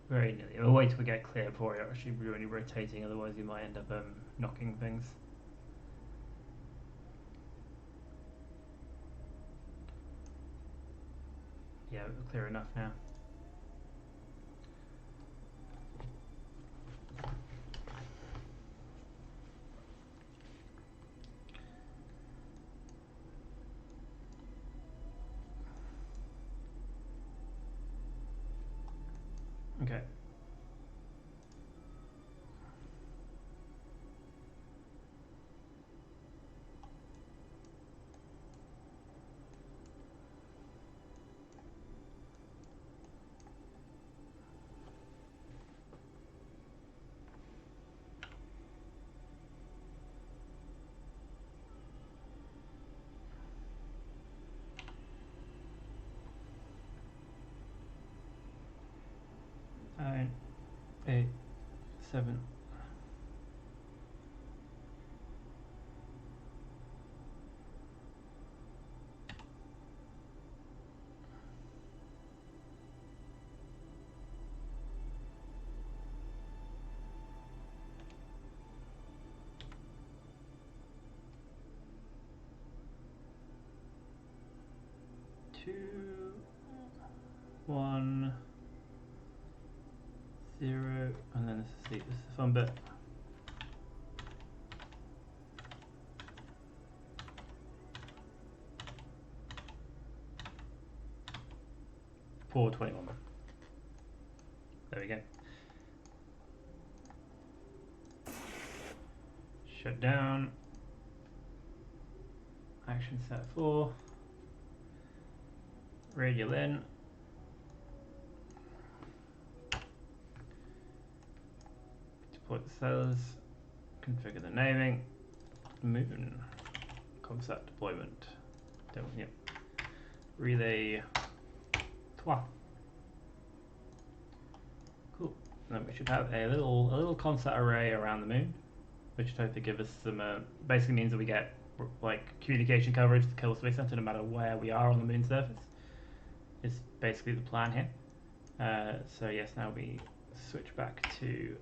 very nearly. We'll wait till we get clear before you're actually really rotating, otherwise you might end up knocking things. Yeah, we're clear enough now. Okay. Nine, 8, 7. Two, 1, 0, and then this is the fun bit. Four 21. There we go. Shut down. Action set 4. Radial in. Deploy the sailors. Configure the naming. Mun Comnet deployment. Yep. Relay 3. Cool. And then we should have a little Comset array around the moon, which should hopefully give us some. Basically means that we get like communication coverage to the Kerbal Space Center no matter where we are on the moon's surface. Is basically the plan here. So yes, now we switch back to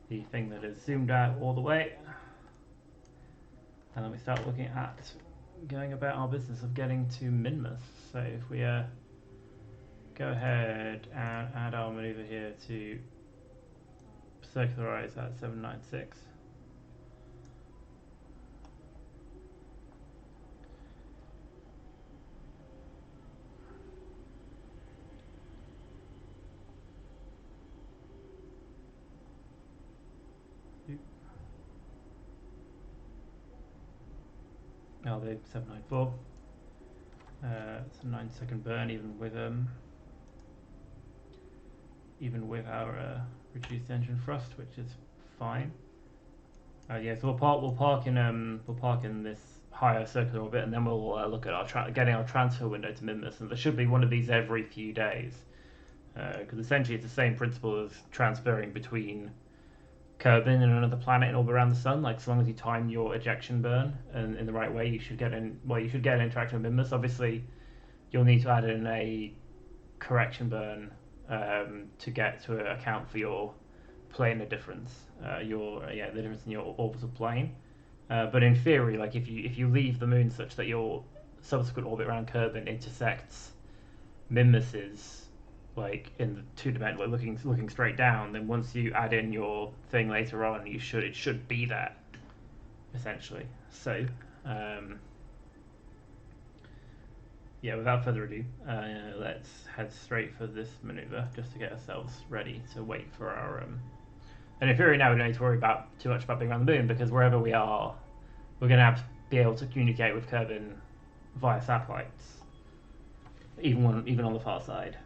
the thing that is zoomed out all the way, and then we start looking at going about our business of getting to Minmus. So if we go ahead and add our maneuver here to circularize at 796. Oh, the 794. It's a 9-second burn, even with our reduced engine thrust, which is fine. Yeah, so we'll park in this higher circular orbit, and then we'll look at getting our transfer window to Minmus, and there should be one of these every few days, because essentially it's the same principle as transferring between Kerbin and another planet in orbit around the sun. Like, so long as you time your ejection burn in the right way, you should get an interaction with Minmus. Obviously, you'll need to add in a correction burn to account for your planar difference, the difference in your orbital plane. But in theory, like if you leave the moon such that your subsequent orbit around Kerbin intersects Minmus's, like in the 2-dimensional, like looking straight down, then once you add in your thing later on, it should be that, essentially. So yeah, without further ado, let's head straight for this maneuver just to get ourselves ready to wait for our and in theory now we don't need to worry too much about being around the moon, because wherever we are, we're going to have to be able to communicate with Kerbin via satellites, even on the far side,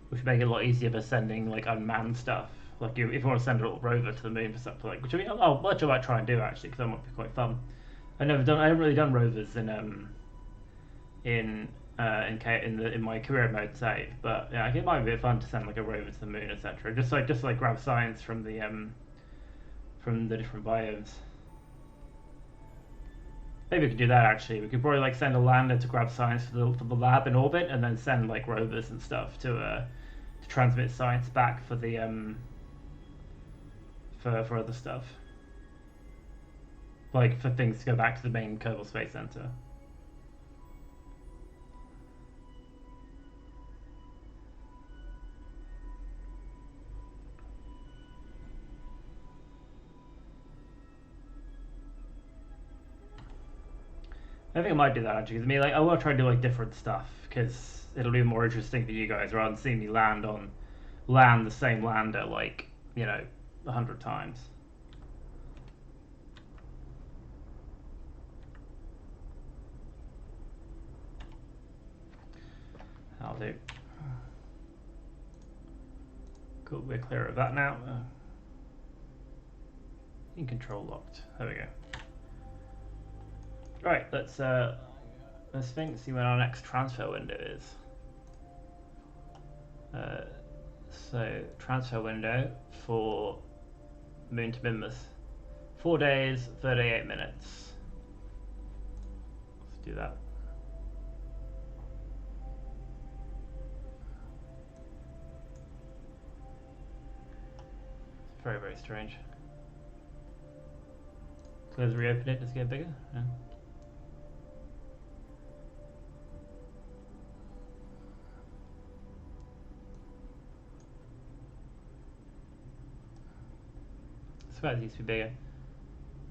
which would make it a lot easier for sending like unmanned stuff. Like if you want to send a little rover to the moon for something, like, which I might try and do actually, because that might be quite fun. I haven't really done rovers in my career mode save, but yeah, it might be a bit fun to send like a rover to the moon, etc. Just like grab science from the different biomes. Maybe we could do that actually. We could probably like send a lander to grab science for the lab in orbit, and then send like rovers and stuff to transmit science back for the for other stuff. Like for things to go back to the main Kerbal Space Center. I think I might do that actually, because I want to try to do like different stuff, because it'll be more interesting for you guys rather than seeing me land the same lander like 100 times. I'll do. Cool, we're clear of that now. In control locked. There we go. Right, let's see when our next transfer window is. So transfer window for Moon to Minmus, 4 days, 38 minutes. Let's do that. It's very, very strange. Close, reopen it, does it get bigger? Yeah. I suppose it used to be bigger.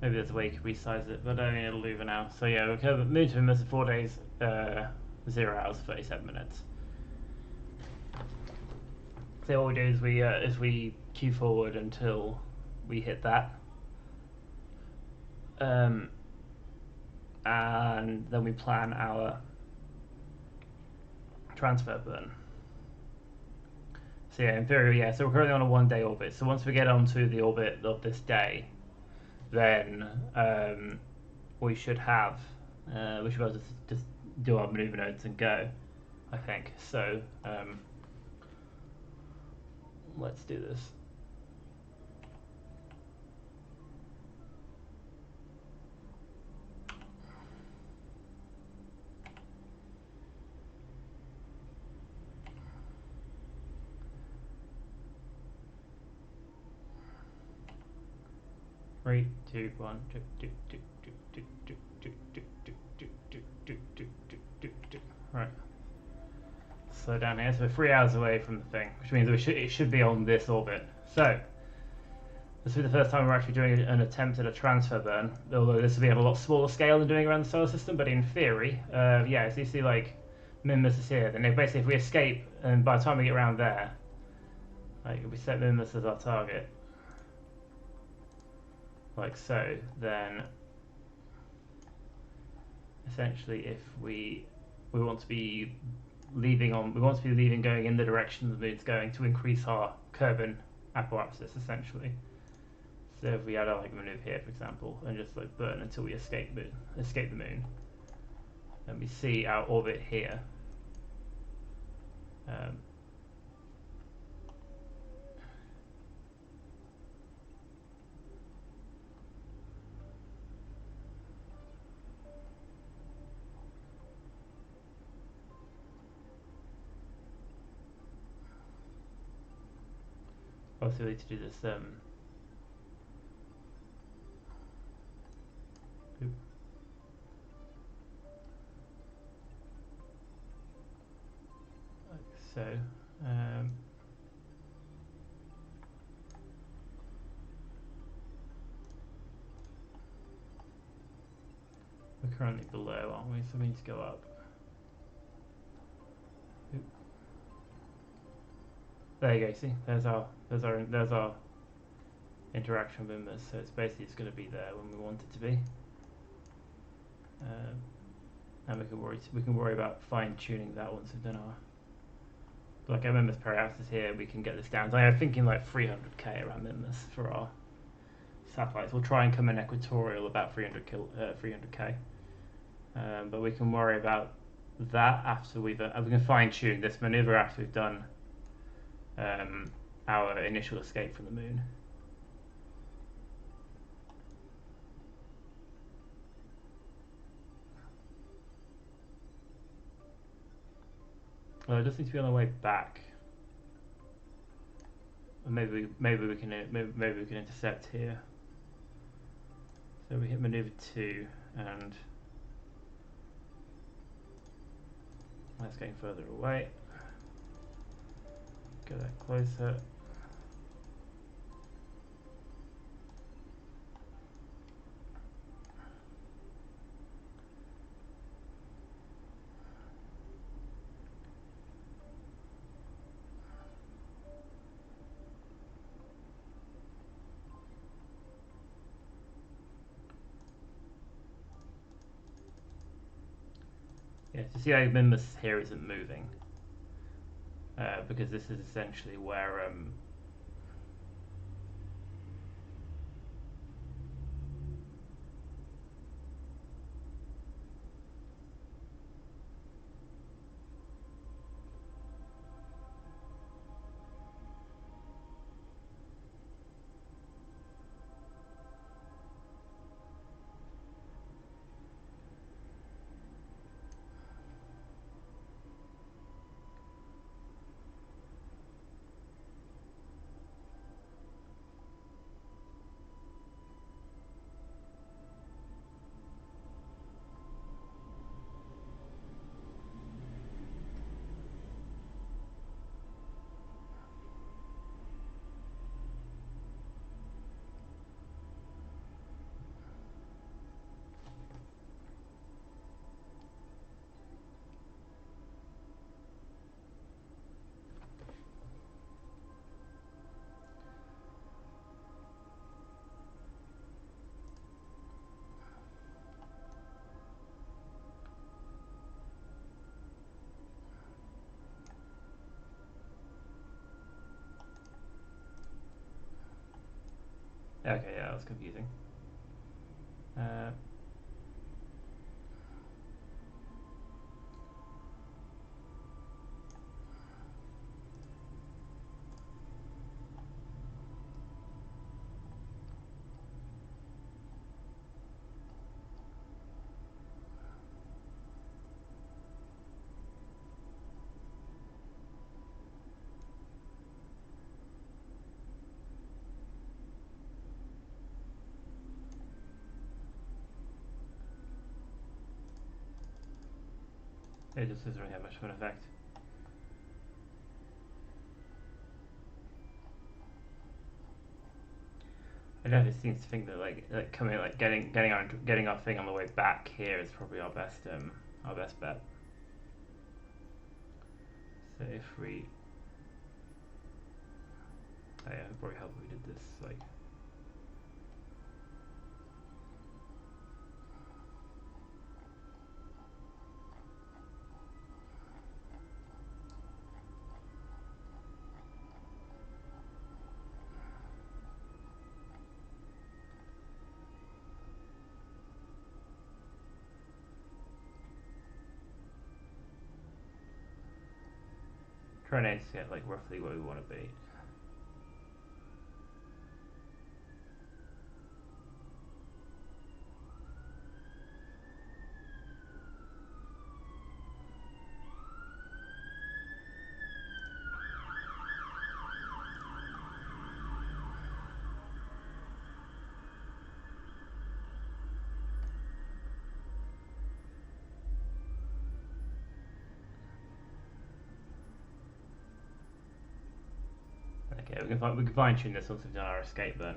Maybe there's a way you could resize it, but I mean it'll do for now. So yeah, we'll cover Moon to Minmus 4 days, 0 hours, 37 minutes. So what we do is we queue forward until we hit that, And then we plan our transfer burn. So yeah, in theory, yeah. So we're currently on a 1 day orbit. So once we get onto the orbit of this day, then we should have we should be able to just do our maneuver nodes and go. I think so. Let's do this. Three, two, one. Right. So down here, so we're 3 hours away from the thing, which means it should be on this orbit. So this will be the first time we're actually doing an attempt at a transfer burn, although this will be on a lot smaller scale than doing around the solar system. But in theory, yeah, so you see like Minmus is here. Then basically, if we escape, and by the time we get around there, like if we set Minmus as our target, like so, then essentially, if we want to be leaving going in the direction the moon's going to increase our Kerbin apparatus, essentially. So if we had a maneuver here, for example, and just like burn until we escape the moon, and we see our orbit here. Also, we need to do this. Like so. We're currently below, aren't we? So we need to go up. Oop. There you go. See, there's our interaction with Minmus. So it's basically going to be there when we want it to be. And we can worry about fine tuning that once we've done our. Like our Minmus periapsis is here, we can get this down. So I'm thinking like 300k around Minmus for our satellites. We'll try and come in equatorial about 300k. But we can worry about that after we can fine tune this maneuver after we've done our initial escape from the moon. Well, it just needs to be on the way back. Maybe we can intercept here. So we hit maneuver 2 and that's getting further away. Get that closer. Yeah, so see how Minmus here isn't moving, because this is essentially where Okay, yeah, that was confusing. It just doesn't really have much of an effect. I definitely seems to think that like coming like getting our thing on the way back here is probably our best bet. So if we, oh yeah, it'd probably help if we did this like. Trying to get like roughly where we want to be. Okay, we can fine tune this once we've done our escape burn.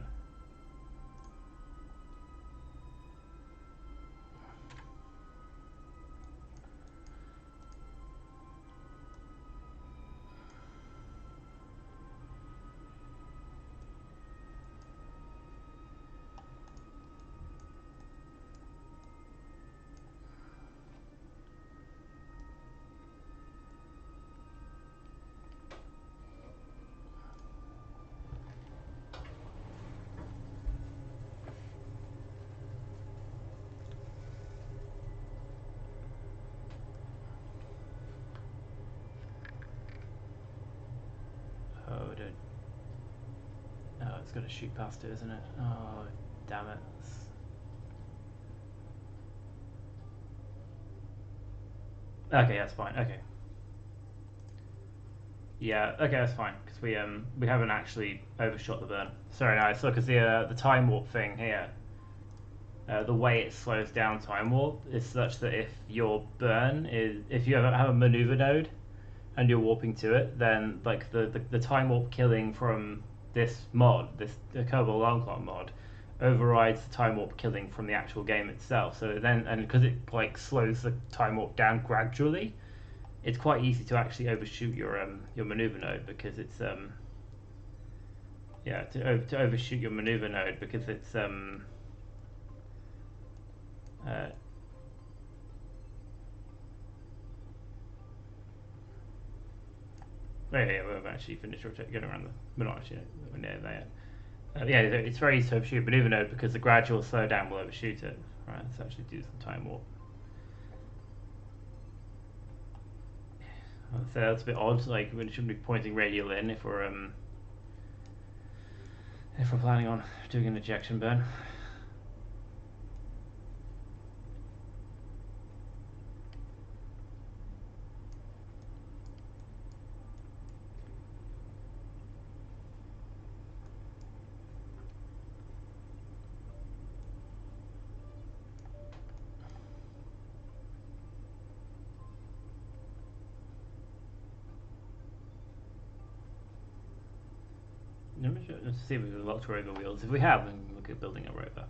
Oh, dude. Oh, it's gonna shoot past it, isn't it? Oh, damn it. Okay, that's fine. Okay. Yeah, okay, that's fine because we haven't actually overshot the burn. Sorry, no, it's because the time warp thing here, the way it slows down time warp is such that if your burn is if you have a maneuver node and you're warping to it, then like the time warp killing from this mod, this the Kerbal Alarm Clock mod, overrides the time warp killing from the actual game itself. So then, and because it like slows the time warp down gradually, it's quite easy to actually overshoot your maneuver node because it's yeah to overshoot your maneuver node because it's oh yeah, we've actually finished going around the. We're not actually we're near there. Yeah, it's very easy to overshoot maneuver node because the gradual slowdown will overshoot it. Right, let's actually do some time warp. So that's a bit odd. Like we shouldn't be pointing radial in if we're planning on doing an ejection burn. Let's see if we've locked rover wheels. If we have, then look at building a rover.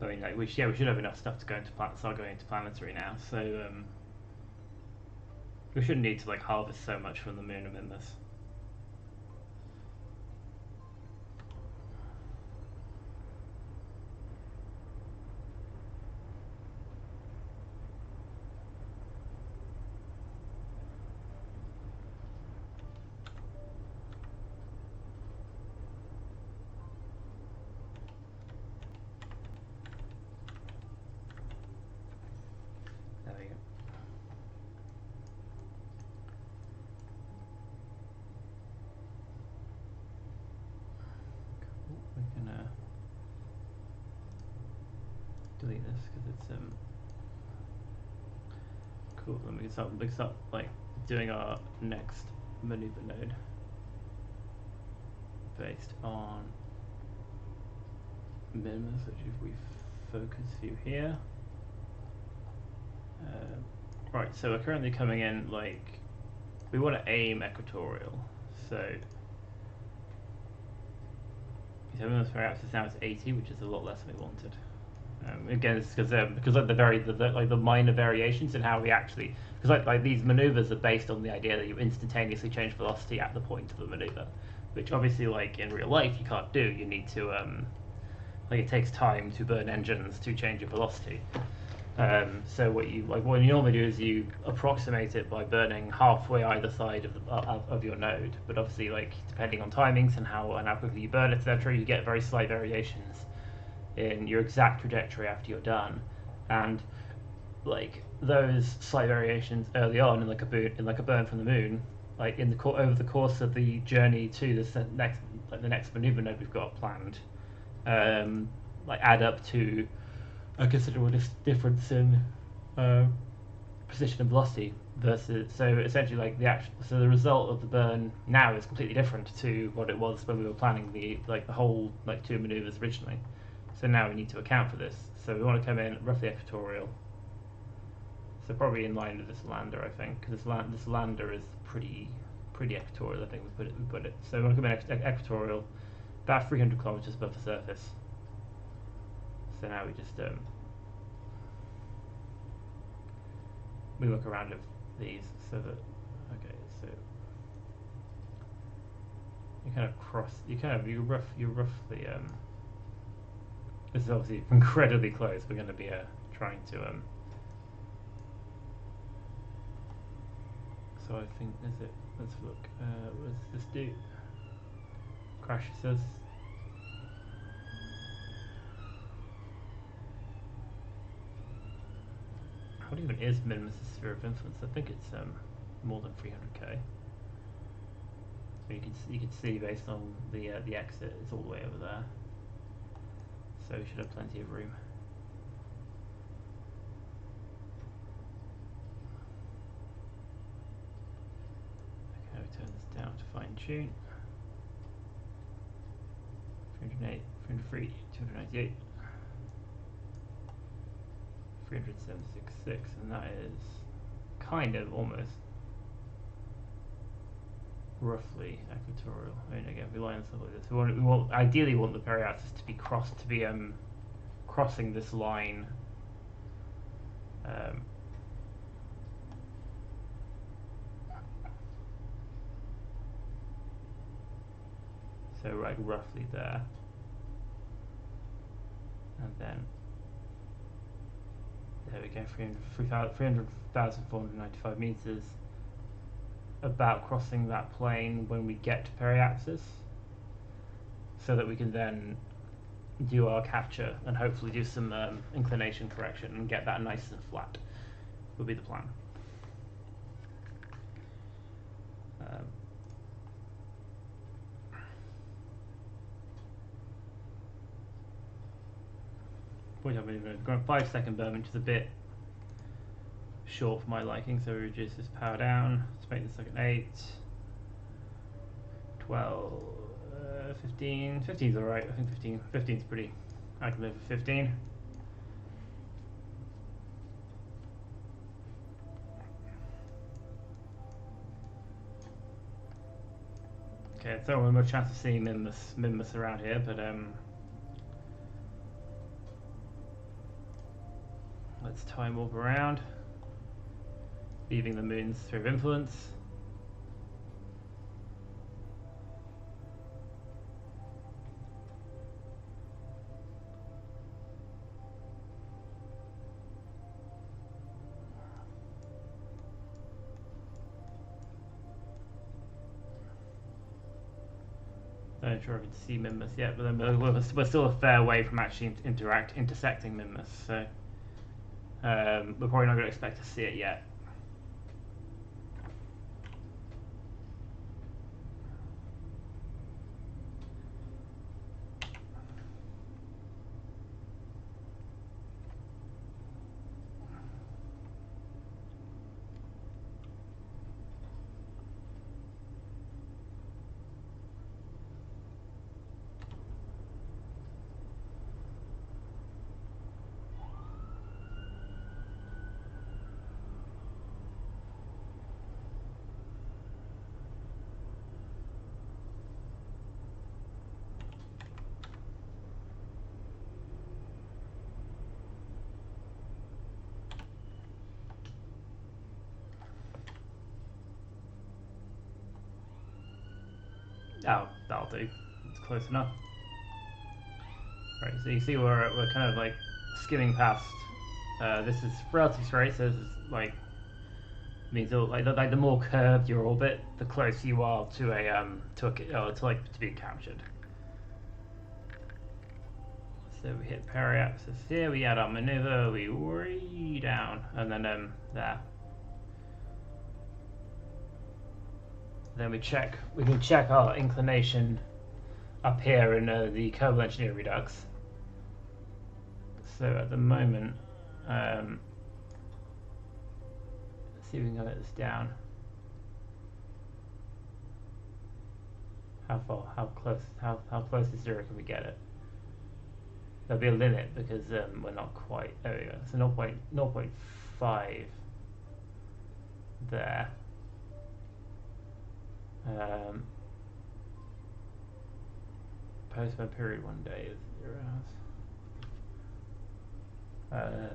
I mean, like we should have enough stuff to go into start going into planetary now. So we shouldn't need to like harvest so much from the moon of Minmus. because it's cool. Then we can start like doing our next maneuver node based on Minmus, which if we focus view here. Right, so we're currently coming in like we want to aim equatorial, so Minmus per axis now is 80, which is a lot less than we wanted. Again, it's because like the minor variations in how we actually, because like these maneuvers are based on the idea that you instantaneously change velocity at the point of the maneuver, which obviously like in real life you can't do. You need to like it takes time to burn engines to change your velocity. So what you normally do is you approximate it by burning halfway either side of your node. But obviously, like depending on timings and how quickly you burn, etc., you get very slight variations in your exact trajectory after you're done. And like those slight variations early on, in like a burn from the moon, like over the course of the journey to the next maneuver node we've got planned, like add up to a considerable difference in position and velocity versus. So essentially, like the result of the burn now is completely different to what it was when we were planning the whole like 2 maneuvers originally. So now we need to account for this. So we want to come in roughly equatorial. So probably in line with this lander, I think, because this lander is pretty equatorial. I think we put it. So we want to come in equatorial, about 300 kilometers above the surface. So now we just we look around at these so that so you kind of cross you roughly this is obviously incredibly close. We're going to be trying to so I think let's look what does this do? Crashes us. What even is Minmus' sphere of influence? I think it's more than 300k. So you can see based on the exit, it's all the way over there. So we should have plenty of room. Okay, we turn this down to fine tune. 308, 303, 298. 376.6, and that is kind of almost roughly equatorial. I mean, again, we line stuff like this. We ideally want the periaxis to be crossing this line. So like roughly there, and then. There we go, 300,495 meters. About crossing that plane when we get to periaxis, so that we can then do our capture and hopefully do some inclination correction and get that nice and flat. Would be the plan. Point I'm going 5-second burn, which is a bit short for my liking, so we reduce this power down. Let's make this like an 8, 12, 15. 15's alright. I think 15's pretty. I can live with 15. Okay, it's not really much chance of seeing Minmus around here, but let's time warp around, leaving the moon's sphere of influence. I'm not sure I can see Minmus yet, but then we're still a fair way from actually intersecting Minmus, so we're probably not going to expect to see it yet. Oh, that'll do. It's close enough. Right, so you see we're kind of like skimming past. This is relatively straight, so this is like means like the more curved your orbit, the closer you are to to being captured. So we hit periapsis here. We add our maneuver. We way down, and then there. Then we check. We can check our inclination up here in the Kerbin engineer redux. So at the moment, let's see if we can get this down. How far? How close? How close to zero can we get it? There'll be a limit because we're not quite. There we go. So 0.5 there. Postman period 1 day is 0 hours.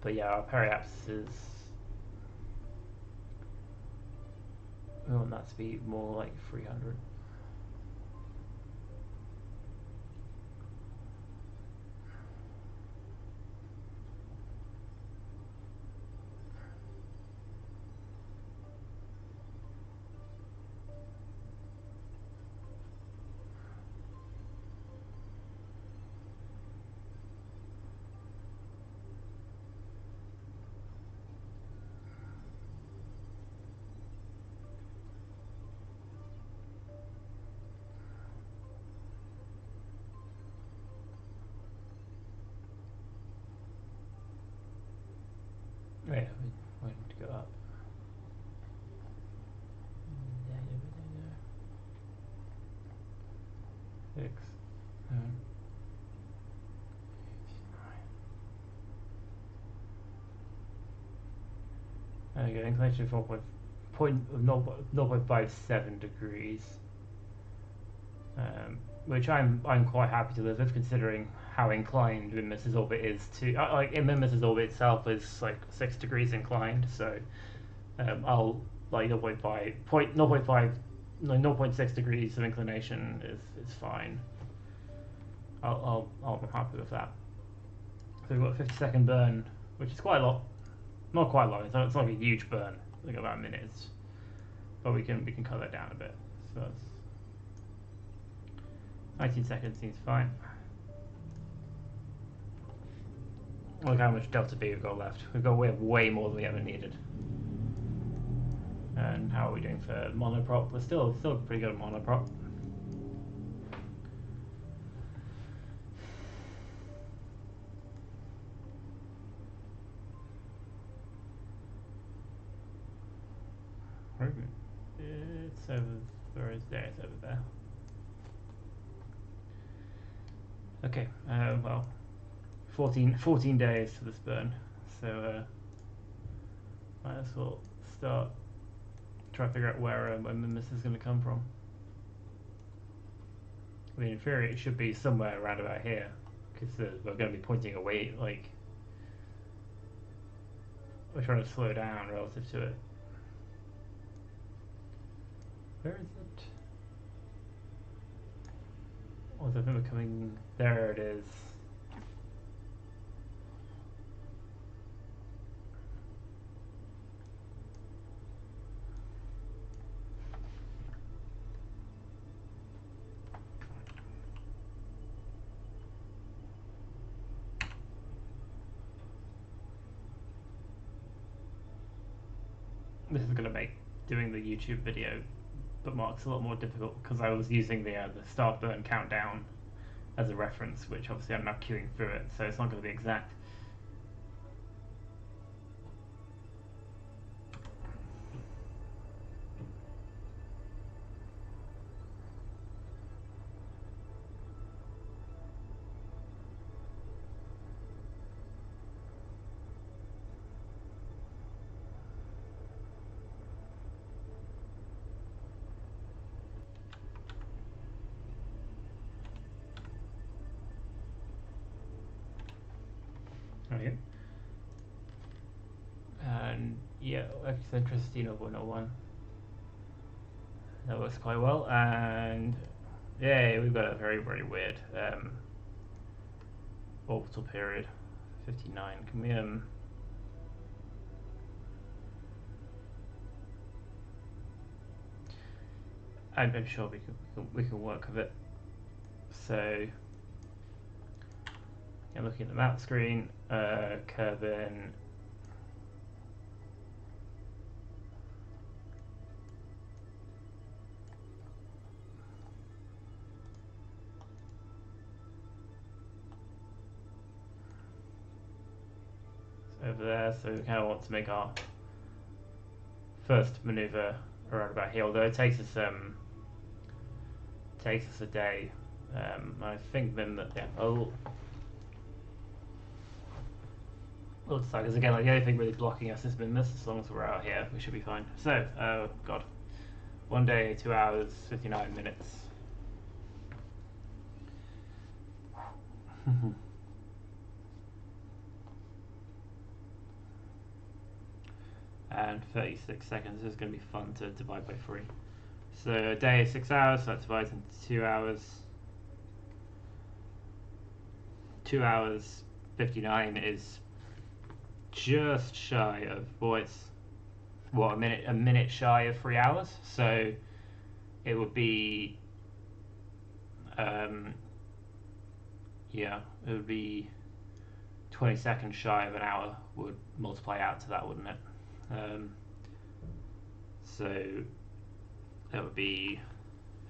But yeah, our periapsis is. We want that to be more like 300. Yeah, we need to go up. 6, 7, 8, 9. There we go, inclination of 0.57 degrees, which I'm quite happy to live with, considering how inclined Minmus's orbit is to. Like Minmus's orbit itself is like 6 degrees inclined, so I'll like 0.6 degrees of inclination is fine. I'm happy with that. So we've got a 50-second burn, which is quite a lot. Not quite long. It's like a huge burn. Like about a minute, but we can cut that down a bit. So that's 19 seconds seems fine. Look how much delta B we've got left. We have way more than we ever needed. And how are we doing for monoprop? We're still pretty good at monoprop. It's over. Where is there? It's over there. Okay. Well, 14 days for this burn. So might as well start trying to figure out where Minmus is going to come from. I mean, in theory, it should be somewhere around about here, because we're going to be pointing away. Like we're trying to slow down relative to it. Where is it? Oh, I think we're coming. There it is. This is going to make doing the YouTube video bookmarks a lot more difficult because I was using the start burn countdown as a reference, which obviously I'm now queuing through it, so it's not going to be exact. Okay. And yeah, eccentricity 0.01. That works quite well, and yeah, we've got a very, very weird orbital period, 59. Can we I'm sure we can work with it. So I'm looking at the map screen, Kerbin. Over there, so we kind of want to make our first manoeuvre around about here, although it takes us a day. I think then that we'll decide, because again, like, the only thing really blocking us is Minmus. As long as we're out here, we should be fine. So, God, 1 day, 2 hours, 59 minutes. And 36 seconds is going to be fun to divide by 3. So a day is 6 hours, so that divides into 2 hours. 2 hours 59 is just shy of, well, it's what, a minute shy of 3 hours. So it would be yeah, it would be 20 seconds shy of an hour would multiply out to that, wouldn't it? So that would be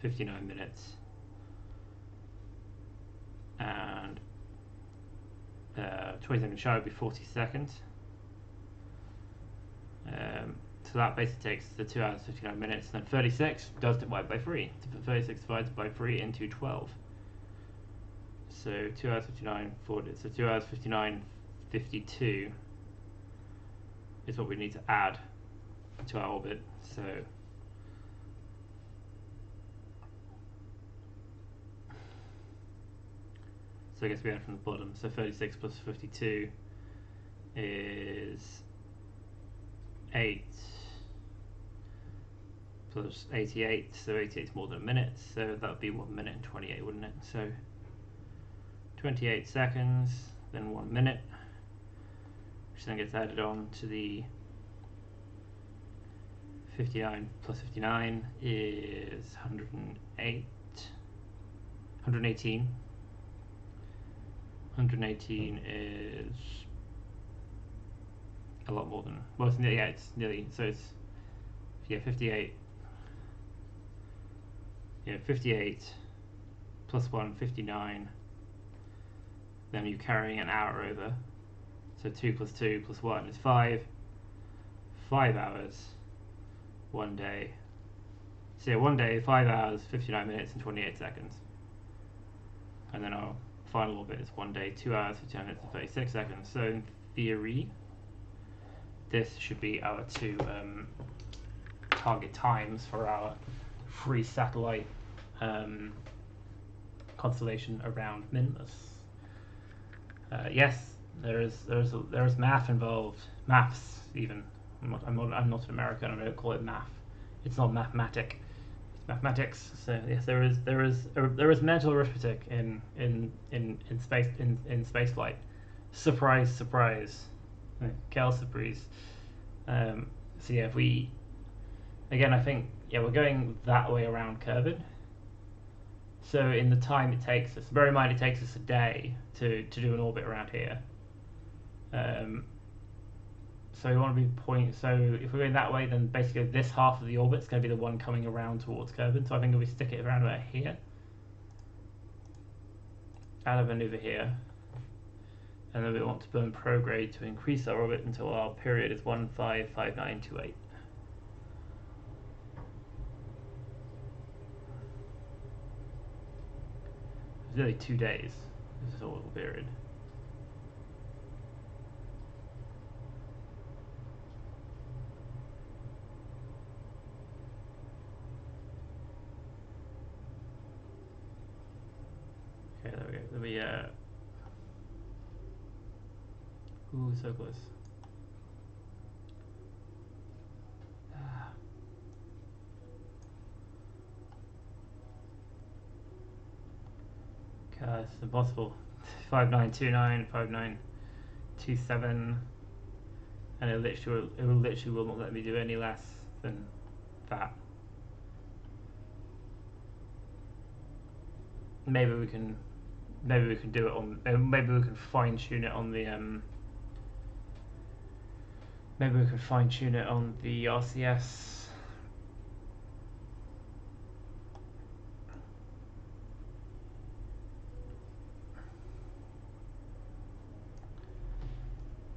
59 minutes, and 20 seconds shy would be 40 seconds. So that basically takes the 2 hours 59 minutes, and then 36 does divide by 3. 36 divides by 3 into 12. So 2 hours 59, 40. So 2 hours 59, 52 is what we need to add to our orbit. So I guess we add from the bottom. So 36 plus 52 is 8 plus 88. So 88 is more than a minute. So that would be 1 minute and 28, wouldn't it? So 28 seconds, then 1 minute, which then gets added on to the 59 plus 59 is 108, 118. 118 is a lot more than, well, it's nearly, yeah, it's nearly, so it's, yeah, 58, yeah, 58 plus 1, 59, then you're carrying an hour over, so 2 plus 2 plus 1 is 5, 5 hours, 1 day, so yeah, 1 day, 5 hours, 59 minutes and 28 seconds, and then our final orbit is 1 day, 2 hours, 59 minutes and 36 seconds. So in theory, this should be our 2 target times for our free satellite constellation around Minmus. Yes, there is math involved, maths even. I'm not an American. I don't call it math. It's not mathematic. Mathematics. So yes, there is mental arithmetic in space flight. Surprise, surprise. Quelle surprise. So yeah, if we, again, I think, yeah, we're going that way around Kerbin. So in the time it takes us, bear in mind it takes us a day to do an orbit around here. So we want to be so if we're going that way, then basically this half of the orbit is going to be the one coming around towards Kerbin. So I think if we stick it around about here, add a maneuver here, and then we want to burn prograde to increase our orbit until our period is 155928. It's nearly 2 days. This is orbital period. Okay, there we go. There'll be ooh, so close. it's impossible. 5929, 5927, and it literally will not let me do any less than that. Maybe we can do it on. Maybe we can fine tune it on the. Maybe we can fine tune it on the RCS.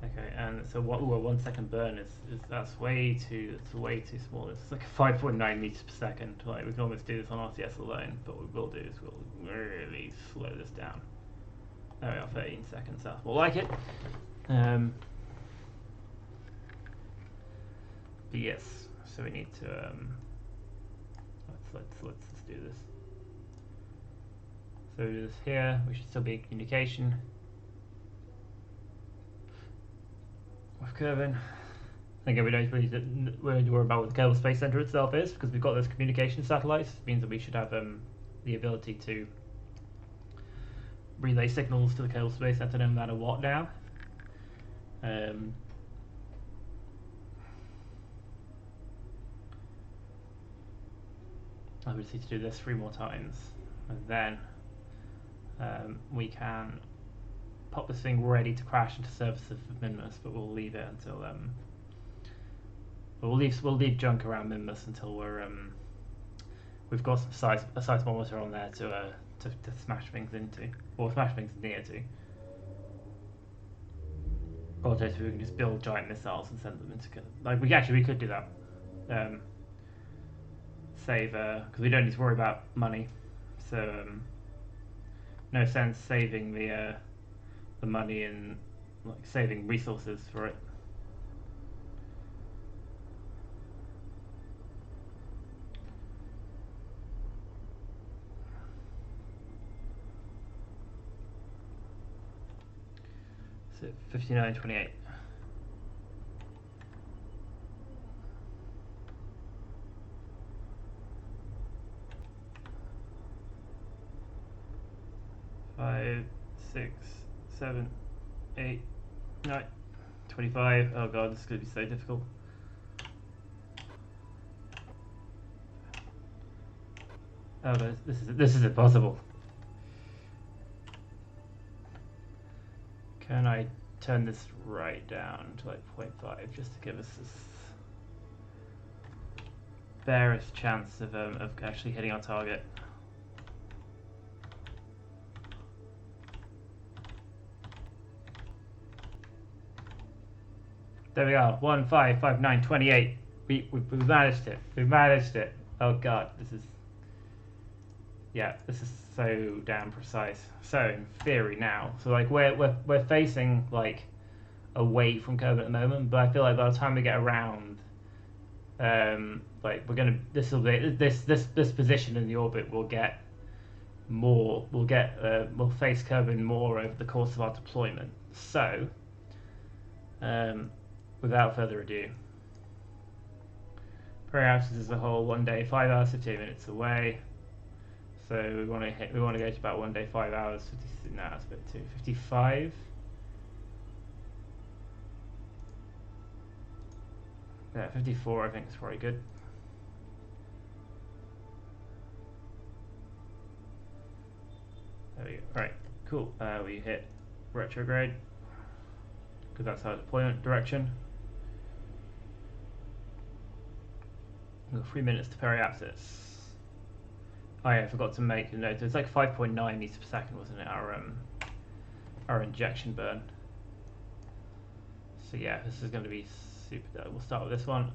Okay, and so what? Well, 1 second burn is that's way too small. It's like 5.9 meters per second. Like we can almost do this on RCS alone, but what we will do is we'll really slow this down. There we are, 13 seconds. That's more like it. But yes, so we need to let's do this. So we do this here. We should still be in communication with Kerbin. Again, we don't really need to worry about what the Kerbal Space Center itself is because we've got those communication satellites. It means that we should have the ability to relay signals to the Kerbal Space Center no matter what now. I would need to do this 3 more times, and then we can pop this thing ready to crash into service of Minmus, but we'll leave it until we'll leave junk around Minmus until we've got some a seismometer on there to smash things into, or smash things near to. Alternatively, we can just build giant missiles and send them into like we could do that. Save because we don't need to worry about money, so no sense saving the money and like saving resources for it. So 59.28. Five, 6, 7, 8, 9, 25. Oh god, this is going to be so difficult. Oh, this is impossible. Can I turn this right down to like 0.5 just to give us this barest chance of actually hitting our target? There we are, 155928. We managed it. We managed it. Oh god, this is so damn precise. So in theory now, so like we're facing like away from Kerbin at the moment, but I feel like by the time we get around, like this position in the orbit will get more. We'll face Kerbin more over the course of our deployment. So. Without further ado, perhaps this is a whole 1 day 5 hours 15 minutes away. So we want to go to about 1 day 5 hours. 50, no, that's a bit too 55. Yeah, 54 I think is probably good. There we go. Right, cool. We hit retrograde because that's our deployment direction. We've got 3 minutes to periapsis. Oh yeah, I forgot to make a note. It's like 5.9 meters per second, wasn't it? Our injection burn. So yeah, this is going to be super. We'll start with this one.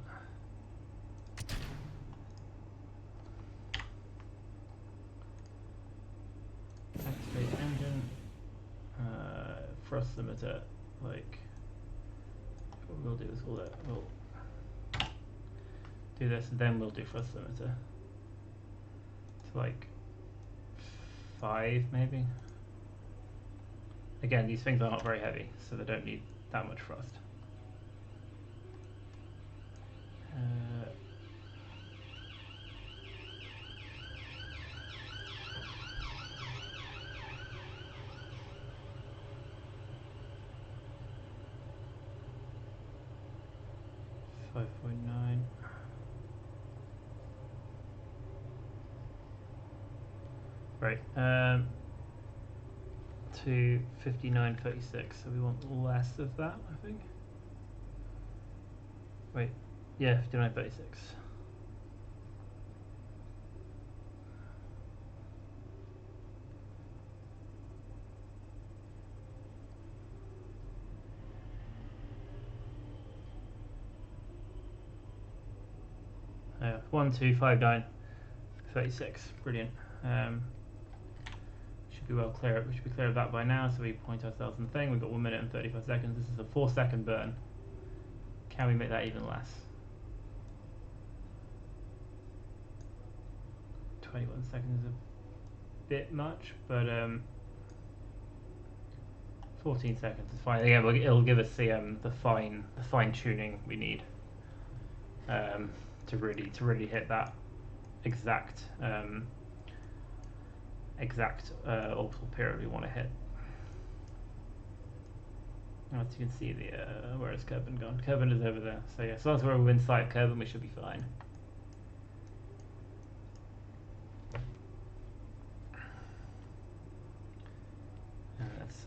Activate engine. Thrust limiter. Like, what we'll do is we'll do this, and then we'll do thrust limiter to like 5 maybe. Again, these things are not very heavy, so they don't need that much thrust. 5.9. Right, to 59.36, so we want less of that, I think. Wait, yeah, 59.36. Yeah, 1259.36, brilliant. Should be well clear. We should be clear of that by now. So we point ourselves in the thing. We've got 1 minute and 35 seconds. This is a 4-second burn. Can we make that even less? 21 seconds is a bit much, but 14 seconds is fine. Again, it'll give us the fine tuning we need to really hit that exact orbital period we want to hit. As you can see, where has Kerbin gone? Kerbin is over there. So yeah, as long as we're within sight of Kerbin, we should be fine. And that's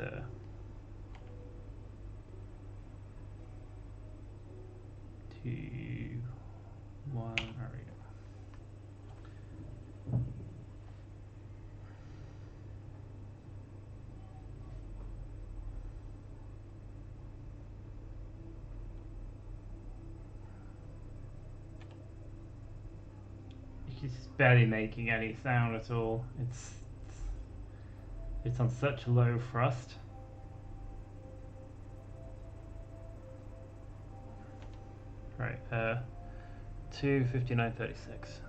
2, 1. There we go. She's barely making any sound at all. It's on such low thrust. Right, 2:59.36.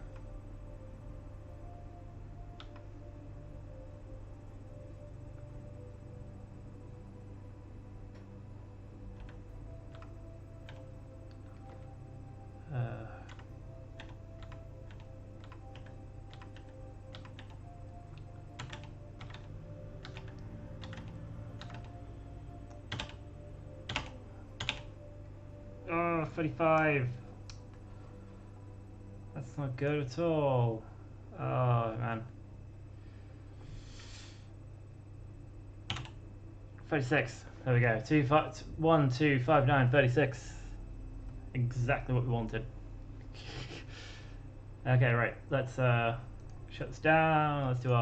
Oh, 35. That's not good at all. Oh man. 36. There we go. 1:2:59.36. Exactly what we wanted. Okay, right. Let's shut this down. Let's do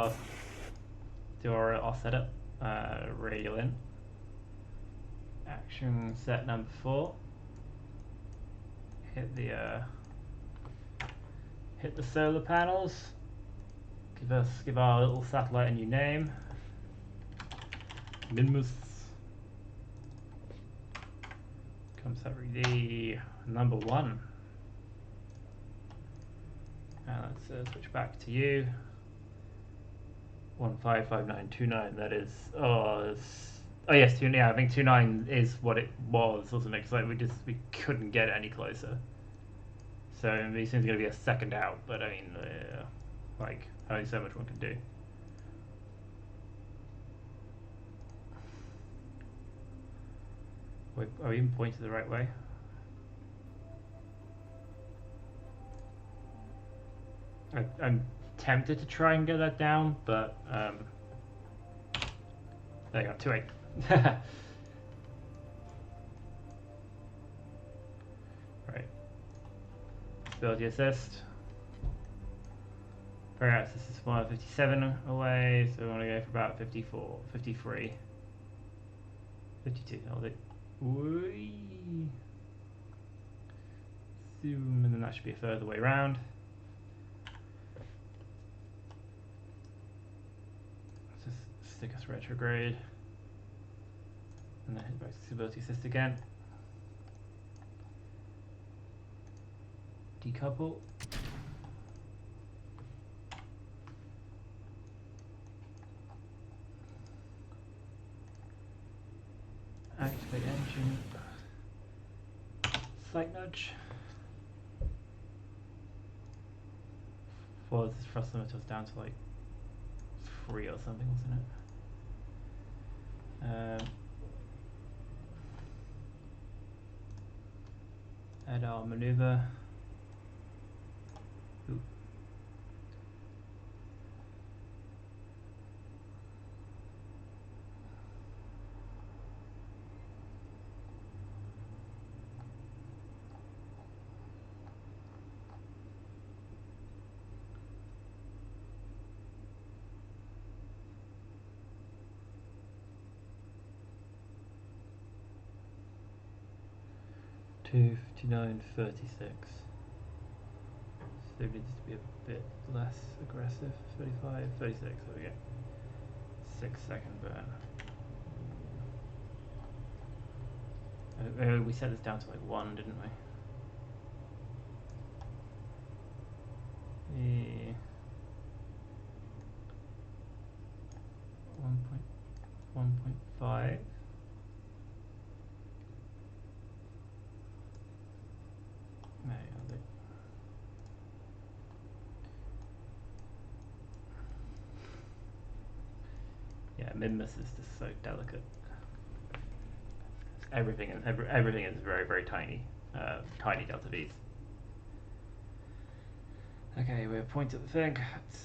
our setup. Radial in. Action set number 4. Hit the solar panels. Give our little satellite a new name. Minmus. Commissary number 1. And let's switch back to you. 155929. That is. Oh yes, I think 29 is what it was, wasn't it? Because we couldn't get any closer. So it seems going to be a second out, but I mean, only so much one can do. Wait, are we even pointed the right way? I'm tempted to try and get that down, but there you go, 2-8. Right. Stability assist. Perhaps this is 157 away, so we want to go for about 54, 53, 52. I'll do. Whee. Zoom, and then that should be a further way round. Let's just stick us retrograde. And then hit back to stability assist again. Decouple. Activate engine. Slight nudge. Before this thrust limiter was down to like 3 or something, wasn't it? Add our manoeuvre. Ooh. $259.36. So it needs to be a bit less aggressive. 35, 36. There we go. 6-second burn. We set this down to like 1, didn't we? Yeah. 1.5. Yeah, Minmus is just so delicate. Everything is very, very tiny, tiny delta V's. Okay, we're point at the thing. It's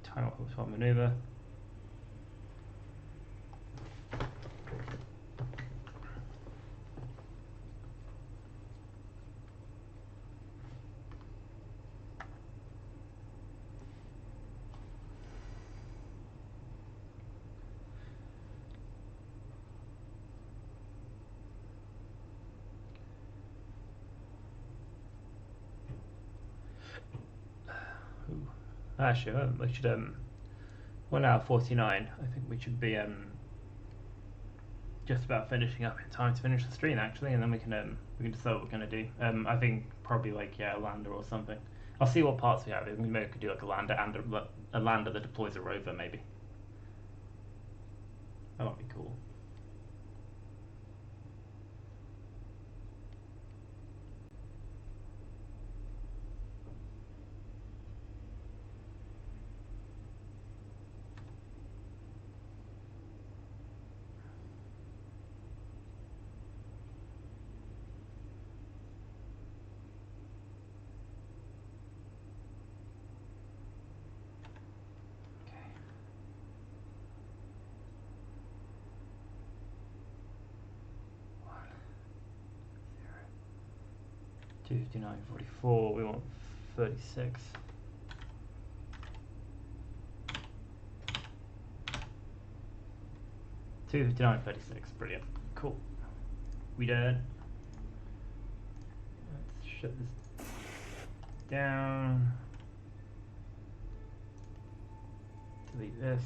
time up for manoeuvre. Actually, we should 1 hour 49. I think we should be just about finishing up in time to finish the stream actually, and then we can decide what we're gonna do. I think probably like a lander or something. I'll see what parts we have. We maybe could do like a lander and a lander that deploys a rover maybe. That might be cool. $259.44. We want 36. $259.36. Brilliant. Cool. We done. Let's shut this down. Delete this.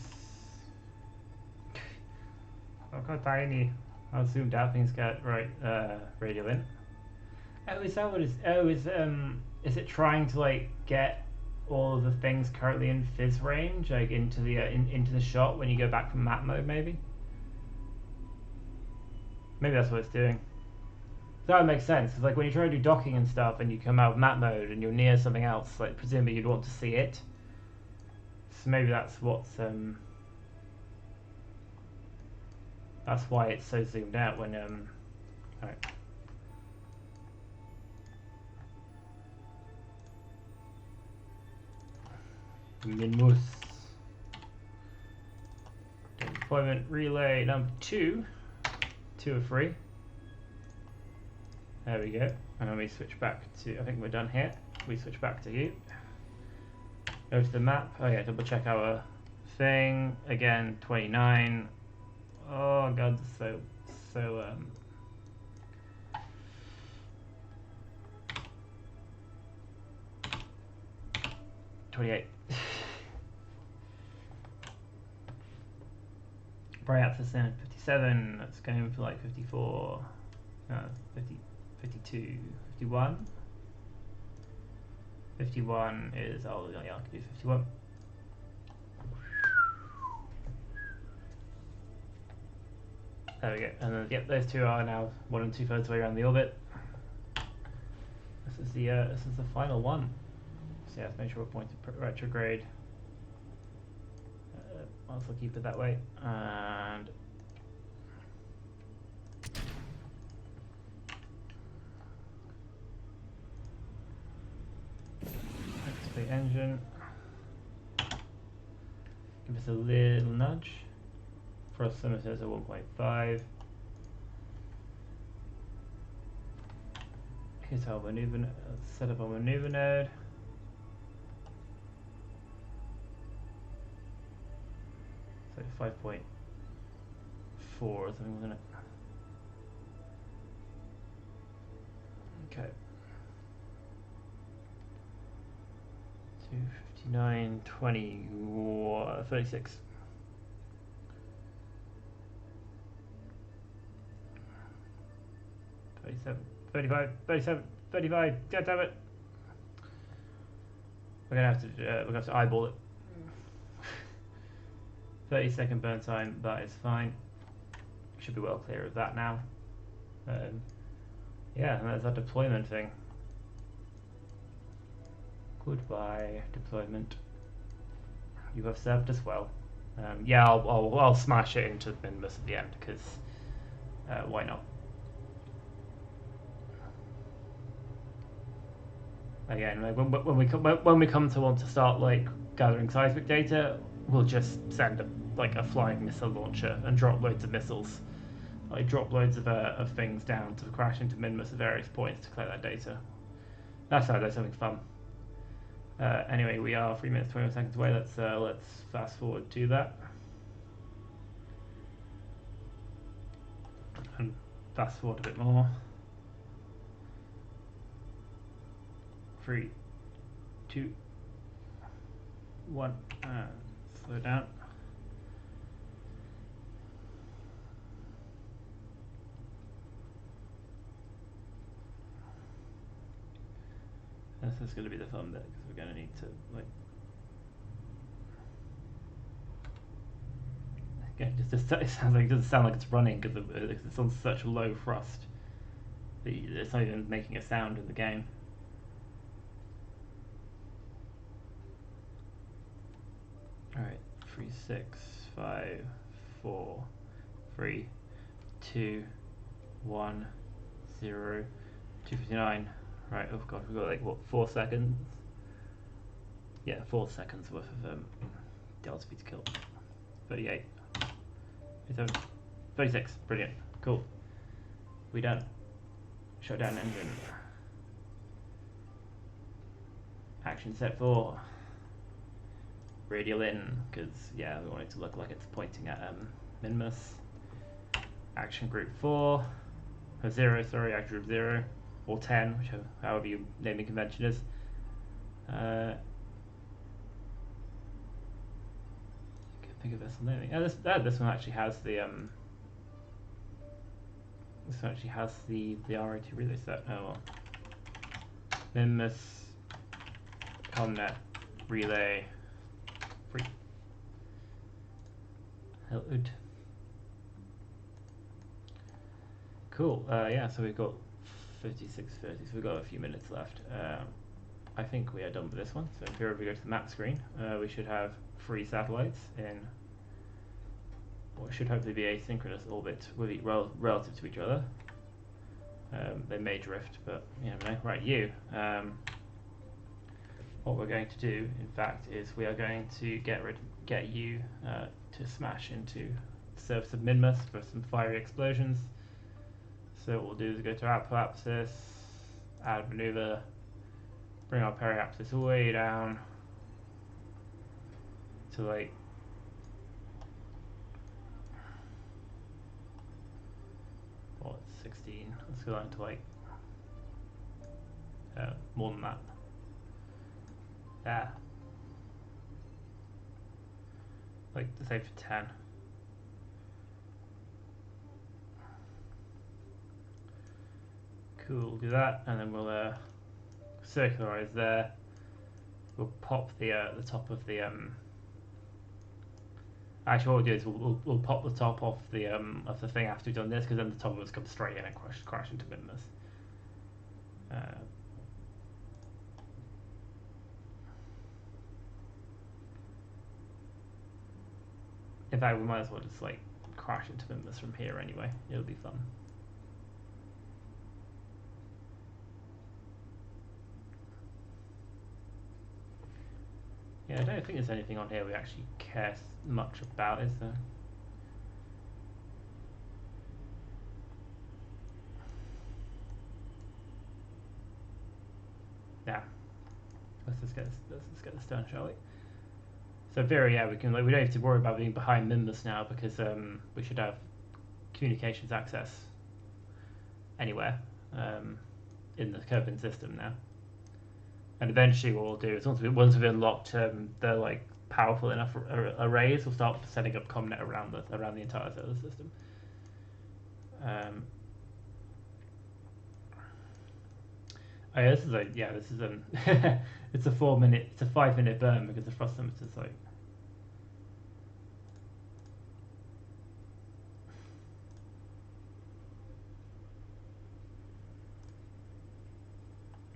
Look how tiny. How zoomed out things get. Right. Radio in. Oh, is that what it is? Oh, is it trying to like get all of the things currently in fizz range like into the into the shot when you go back from map mode? Maybe that's what it's doing. So that makes sense. It's like when you try to do docking and stuff, and you come out of map mode and you're near something else, like presumably you'd want to see it. So maybe that's what's that's why it's so zoomed out when all right. Minmus. Deployment relay number 2. 2 of 3. There we go. And then we switch back to, I think we're done here. We switch back to you. Go to the map. Oh yeah, double check our thing. Again, 29. Oh god, so 28. Bright access in 57, that's going for like 54, 50, 52, 51. 51 is, oh yeah, I can do 51. There we go, and then yep, those two are now 1 2/3 way around the orbit. This is the final one. yeah, let's make sure we're pointing retrograde. I'll also keep it that way. And activate engine. Give us a little nudge. Frost limiter is at 1.5. Here's our maneuver. Let's set up our maneuver node. It's like 5.4 or something, wasn't it? Okay. 259, 20, 36. 37, 35, 37, 35. God damn it! We're gonna have to eyeball it. 30-second burn time. That is fine. Should be well clear of that now. Yeah, and that's our deployment thing. Goodbye, deployment. You have served us well. Yeah, I'll smash it into Minmus at the end because why not? Again, like when we come to want to start like gathering seismic data, we'll just send a flying missile launcher and drop loads of missiles, like drop loads of things down to crash into Minmus at various points to collect that data. That's something fun. Anyway, we are 3 minutes 21 seconds away. Let's fast forward to that and fast forward a bit more. 3, 2, 1, slow down. This is going to be the fun bit because we're going to need to like. Again, it doesn't sound like it's running because it's on such low thrust. It's not even making a sound in the game. Alright, 3, 6, 5, 4, 3, 2, 1, 0, 259. Right, oh god, we've got like what, 4 seconds? Yeah, 4 seconds worth of delta speed to kill. 38, 37, 36, brilliant, cool. We done. Shut down engine. Action set 4. Radial in, because yeah, we want it to look like it's pointing at Minmus. Action group 4, or 0, sorry, action group 0, or 10, whichever, however your naming convention is. Can't think of vessel naming. Oh, this one actually has the this one actually has the RO2 relay set. Oh well. Minmus Comnet relay. Free. Helloed. Cool. Yeah, so we've got 56:30, so we've got a few minutes left. I think we are done with this one. So here we go to the map screen. We should have 3 satellites in what should hopefully be asynchronous orbit with relative to each other. They may drift, but you never know. Right, you. What we're going to do, in fact, is we are going to get you to smash into the surface of Minmus for some fiery explosions. So what we'll do is go to apoapsis, add maneuver, bring our periapsis way down to like what, 16. Let's go down to like more than that. Yeah. Like say for 10. Cool, do that, and then we'll circularize there. We'll pop the top of the actually what we'll do is we'll pop the top off of the thing after we've done this, because then the top of us comes straight in and crash into Minmus. In fact, we might as well just like crash into Minmus from here anyway. It'll be fun. Yeah, I don't think there's anything on here we actually care much about, is there? Yeah. Let's just get this done, shall we? So in theory, yeah, we don't have to worry about being behind Minmus now because we should have communications access anywhere in the Kerbin system now. And eventually, what we'll do is once we've unlocked the like powerful enough arrays, we'll start setting up Comnet around the entire solar system. Oh yeah, this is it's a 5-minute burn because the frost limiter's like.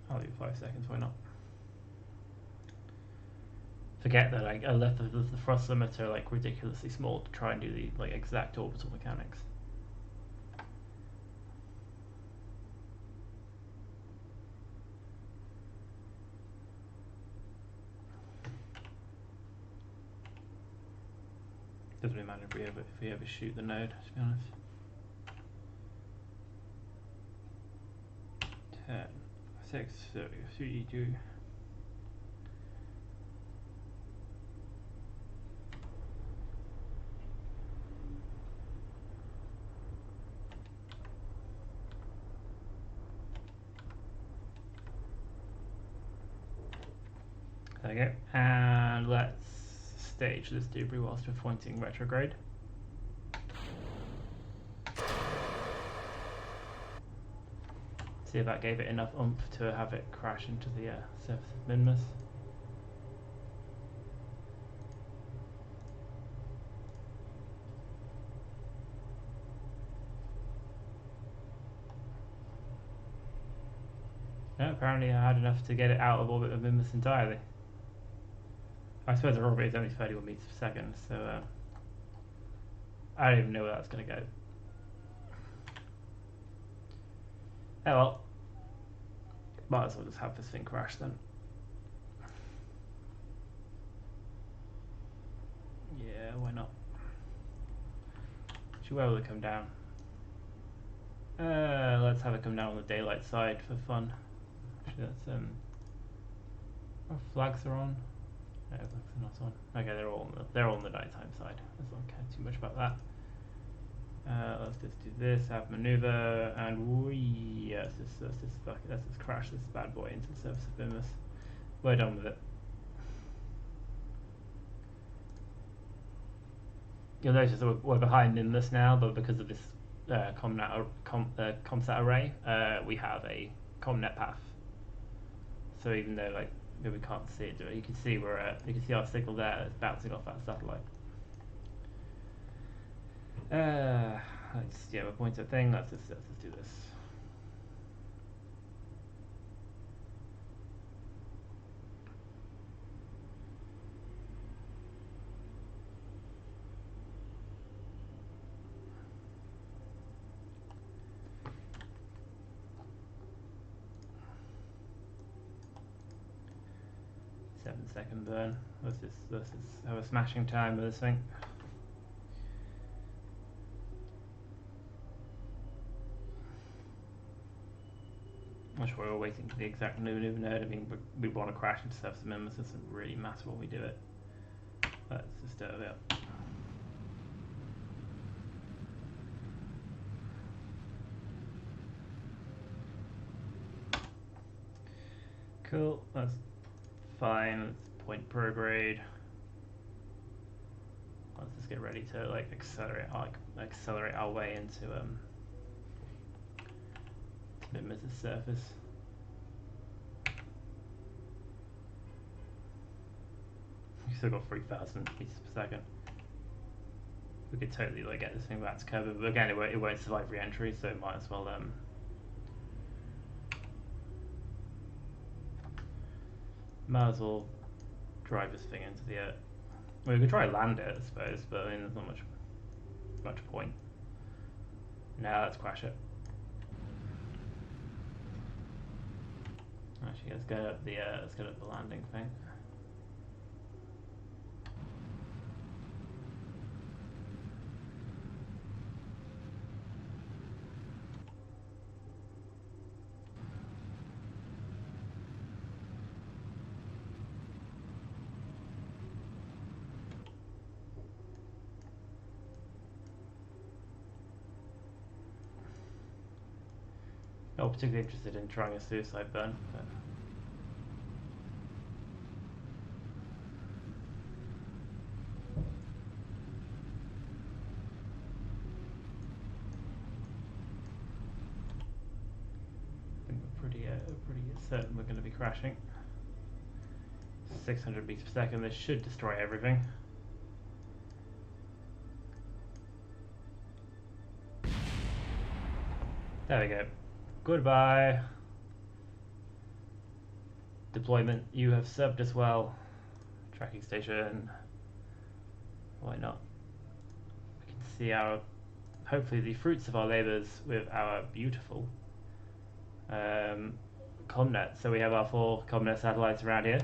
I'll do 5 seconds, why not? Forget that I left the frost limiter like ridiculously small to try and do the like exact orbital mechanics. Doesn't really matter if we ever shoot the node, to be honest. 10, 6, 3, 2. There we go. And let's stage this debris whilst we're pointing retrograde. See if that gave it enough oomph to have it crash into the surface of Minmus. No, apparently I had enough to get it out of orbit of Minmus entirely. I suppose our orbit is only 31 meters per second, so I don't even know where that's going to go. Oh well, might as well just have this thing crash then. Yeah, why not? Actually, where will it come down? Let's have it come down on the daylight side for fun. Actually, that's our flags are on. No, flags are not on. Okay, they're all on the nighttime side. Let's not care too much about that. Let's just do this. Have maneuver, and let's just crash this bad boy into the surface of Minmus. We're done with it. You'll notice that we're behind Minmus now, but because of this ComSat array, we have a Comnet path. So even though like we can't see it, you can see you can see our signal there. It's bouncing off that satellite. We're pointing at thing. Let's just do this. Second burn. Let's just have a smashing time with this thing. I'm sure we're waiting for the exact maneuver node. I mean, we want to crash into surface of Minmus. It doesn't really matter when we do it. Let's just do it. Cool. That's fine. Let's point prograde. Let's just get ready to like accelerate our way into Minmus' surface. We still got 3,000 meters per second. We could totally like get this thing back to Kerbin, but again, it won't survive re-entry, so might as well drive this thing into the We could try land it, I suppose, but I mean, there's not much point. Now let's crash it. Actually, let's go up the landing thing. Not particularly interested in trying a suicide burn, but I think we're pretty certain we're going to be crashing. 600 meters per second. This should destroy everything. There we go. Goodbye. Deployment, you have served us well. Tracking station. Why not? We can see hopefully the fruits of our labours with our beautiful Comnet. So we have our 4 Comnet satellites around here.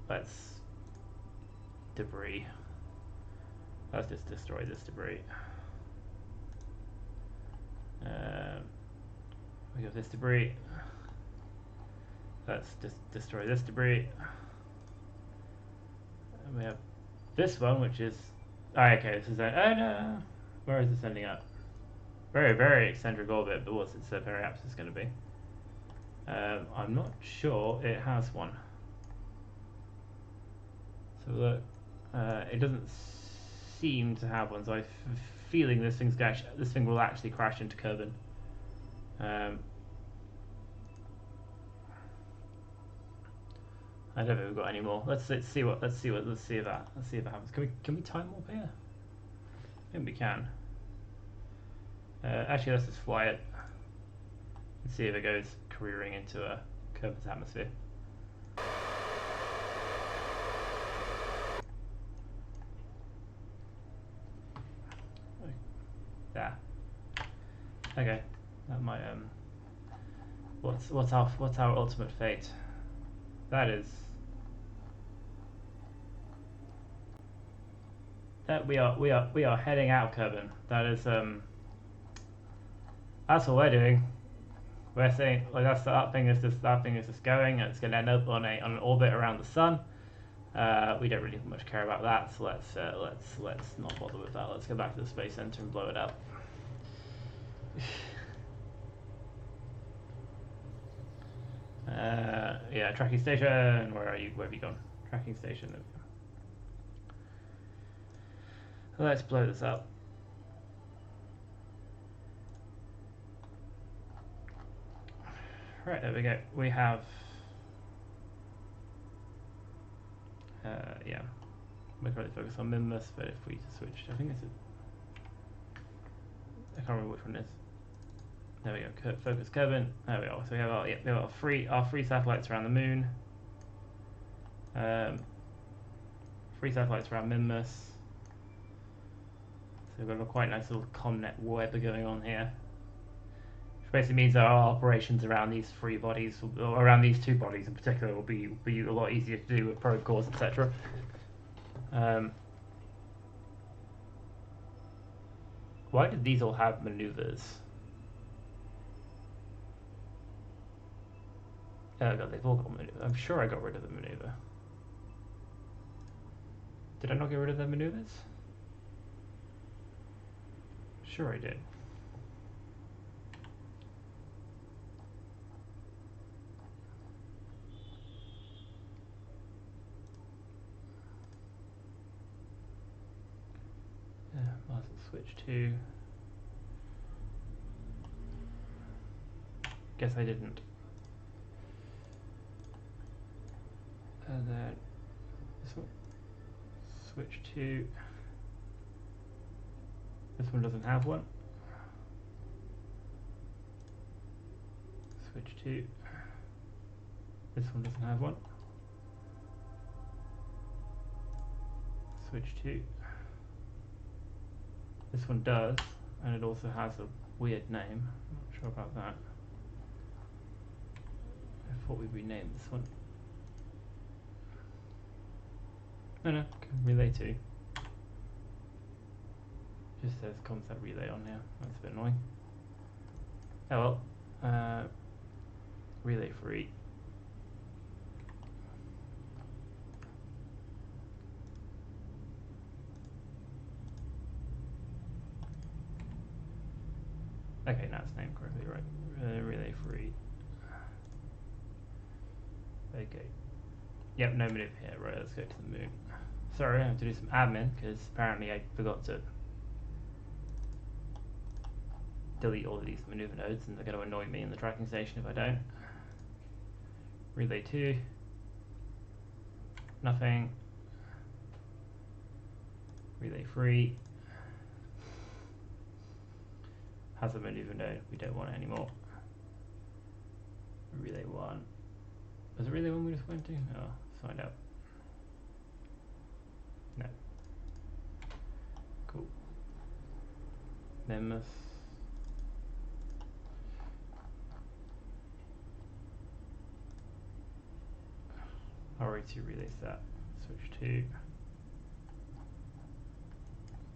Let's debris. Let's just destroy this debris. We have this debris. Let's just destroy this debris. And we have this one, which is okay. This is no. Where is this ending up? Very, very eccentric orbit, but what's its periapsis is going to be? I'm not sure it has one. So look, it doesn't seem to have one. So I'm feeling this thing will actually crash into Kerbin. I don't think we've got any more. Let's see if it happens. Can we time warp here? I think we can. Actually, let's just fly it and see if it goes careering into Kerbin's atmosphere. There. Okay, that might what's our ultimate fate? That is that we are heading out, Kerbin. That is that's what we're doing. We're saying like that thing is just going, and it's going to end up on an orbit around the sun. We don't really much care about that, so let's not bother with that. Let's go back to the space center and blow it up. Yeah, tracking station. Where are you? Where have you gone? Tracking station. Let's blow this up. Right, there we go. We have. Yeah, we're currently focused on Minmus, but if we switch, I think it's I can't remember which one it is. There we go. Focus Kerbin. There we are. So we have our three satellites around the moon. 3 satellites around Minmus. So we've got a quite nice little Comnet web going on here, which basically means that our operations around these 3 bodies, or around these 2 bodies in particular, will be a lot easier to do with probe cores, etc. Why did these all have maneuvers? Oh god, they've all got maneuvers. I'm sure I got rid of the maneuver. Did I not get rid of the maneuvers? Sure I did. Yeah, might as well switch to. Guess I didn't. And then this one. Switch to. This one doesn't have one. Switch to. This one doesn't have one. switch to. This one does, and it also has a weird name. I'm not sure about that. I thought we'd rename this one. No, relay 2. Just says concept relay on here. That's a bit annoying. Oh well. Relay 3. Okay, now it's named correctly, right? Relay 3. Okay. Yep, no maneuver here. Right, let's go to the moon. Sorry, I have to do some admin because apparently I forgot to delete all of these maneuver nodes and they're going to annoy me in the tracking station if I don't. Relay 2. Nothing. Relay 3. Has a maneuver node, we don't want it anymore. Relay 1. Was it relay 1 we just went to? Oh, let's find out. No. Cool. Minmus. RA2 relay set. Switch to.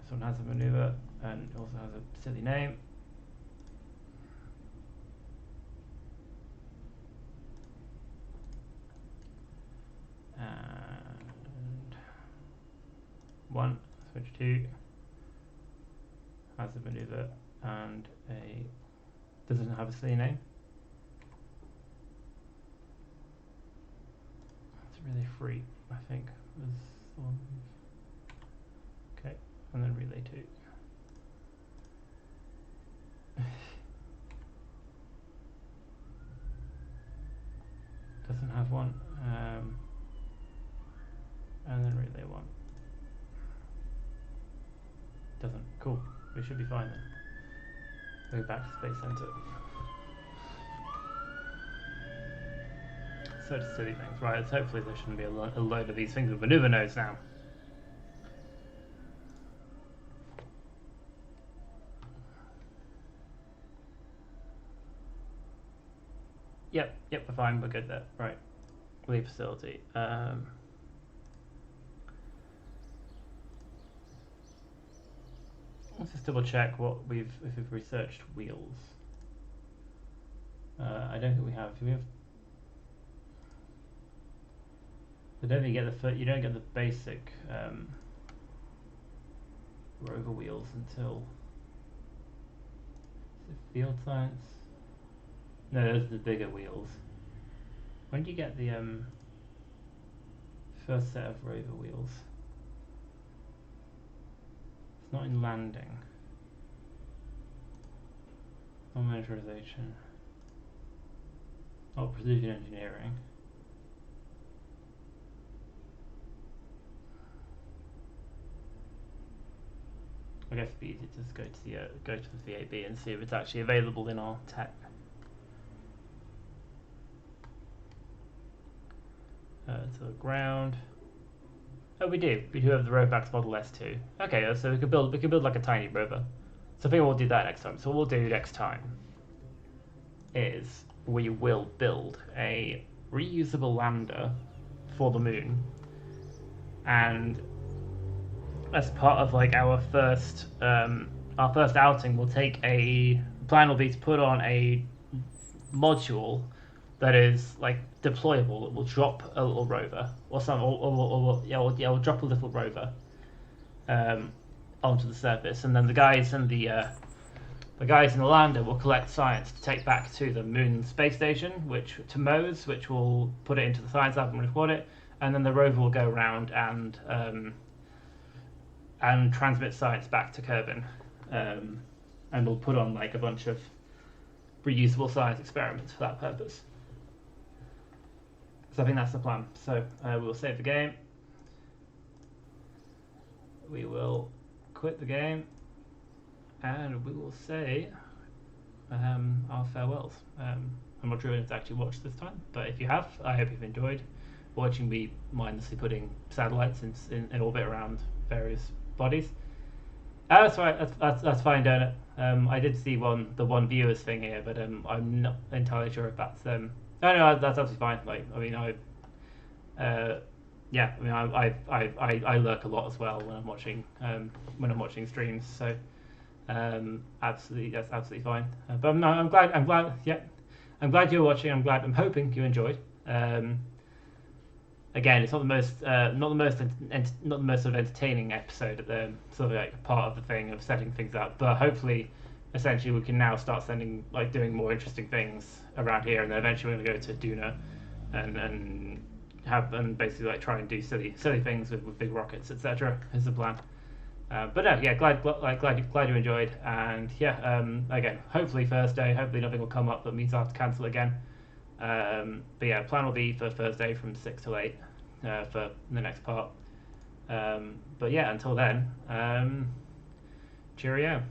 This one has a maneuver and it also has a silly name. And 1, switch 2, has a maneuver and a doesn't have a silly name. It's relay 3, I think, was the one. Okay, and then relay 2. Doesn't have one. And then relay 1. Doesn't. Cool. We should be fine then. Go back to Space Center. Such silly things. Right, so hopefully there shouldn't be a load of these things with maneuver nodes now. Yep, we're fine, we're good there. Right. Leave facility. Let's just double check if we've researched wheels. I don't think we have. Do we have? I don't think you don't get the basic rover wheels until is it field science? No, those are the bigger wheels. When do you get the first set of rover wheels? It's not in landing. Not miniaturization. Not precision engineering. I guess it'd be easy to just go to the VAB and see if it's actually available in our tech. To the ground. Oh, we do. We do have the Rovax Model S2. Okay, so we could build like a tiny rover. So I think we'll do that next time. So what we'll do next time is we will build a reusable lander for the moon, and as part of like our first outing, we'll take plan will be to put on a module that is like deployable. That will drop a little rover or we'll drop a little rover onto the surface, and then the guys in the lander will collect science to take back to the moon space station, to MOSE, which will put it into the science lab and record it, and then the rover will go around and transmit science back to Kerbin, and we'll put on like a bunch of reusable science experiments for that purpose. So I think that's the plan. So we'll save the game. We will quit the game, and we will say our farewells. I'm not sure if to actually watch this time, but if you have, I hope you've enjoyed watching me mindlessly putting satellites in orbit around various bodies. That's right. That's fine, don't it? I did see the one viewers thing here, but I'm not entirely sure if that's No, no, that's absolutely fine. Like, I mean, yeah, I mean, I lurk a lot as well when I'm watching streams. So, absolutely, that's absolutely fine. But no, I'm glad. Yeah, I'm glad you're watching. I'm hoping you enjoyed. Again, it's not the most not the most sort of entertaining episode at the sort of like part of the thing of setting things up, but hopefully, essentially, we can now start doing more interesting things around here, and then eventually we're going to go to Duna, and basically like try and do silly things with big rockets, etc. is the plan. But no, yeah, glad you enjoyed, and yeah, again, hopefully Thursday, hopefully nothing will come up that means I have to cancel again. But yeah, plan will be for Thursday from 6 till 8 for the next part. But yeah, until then, cheerio.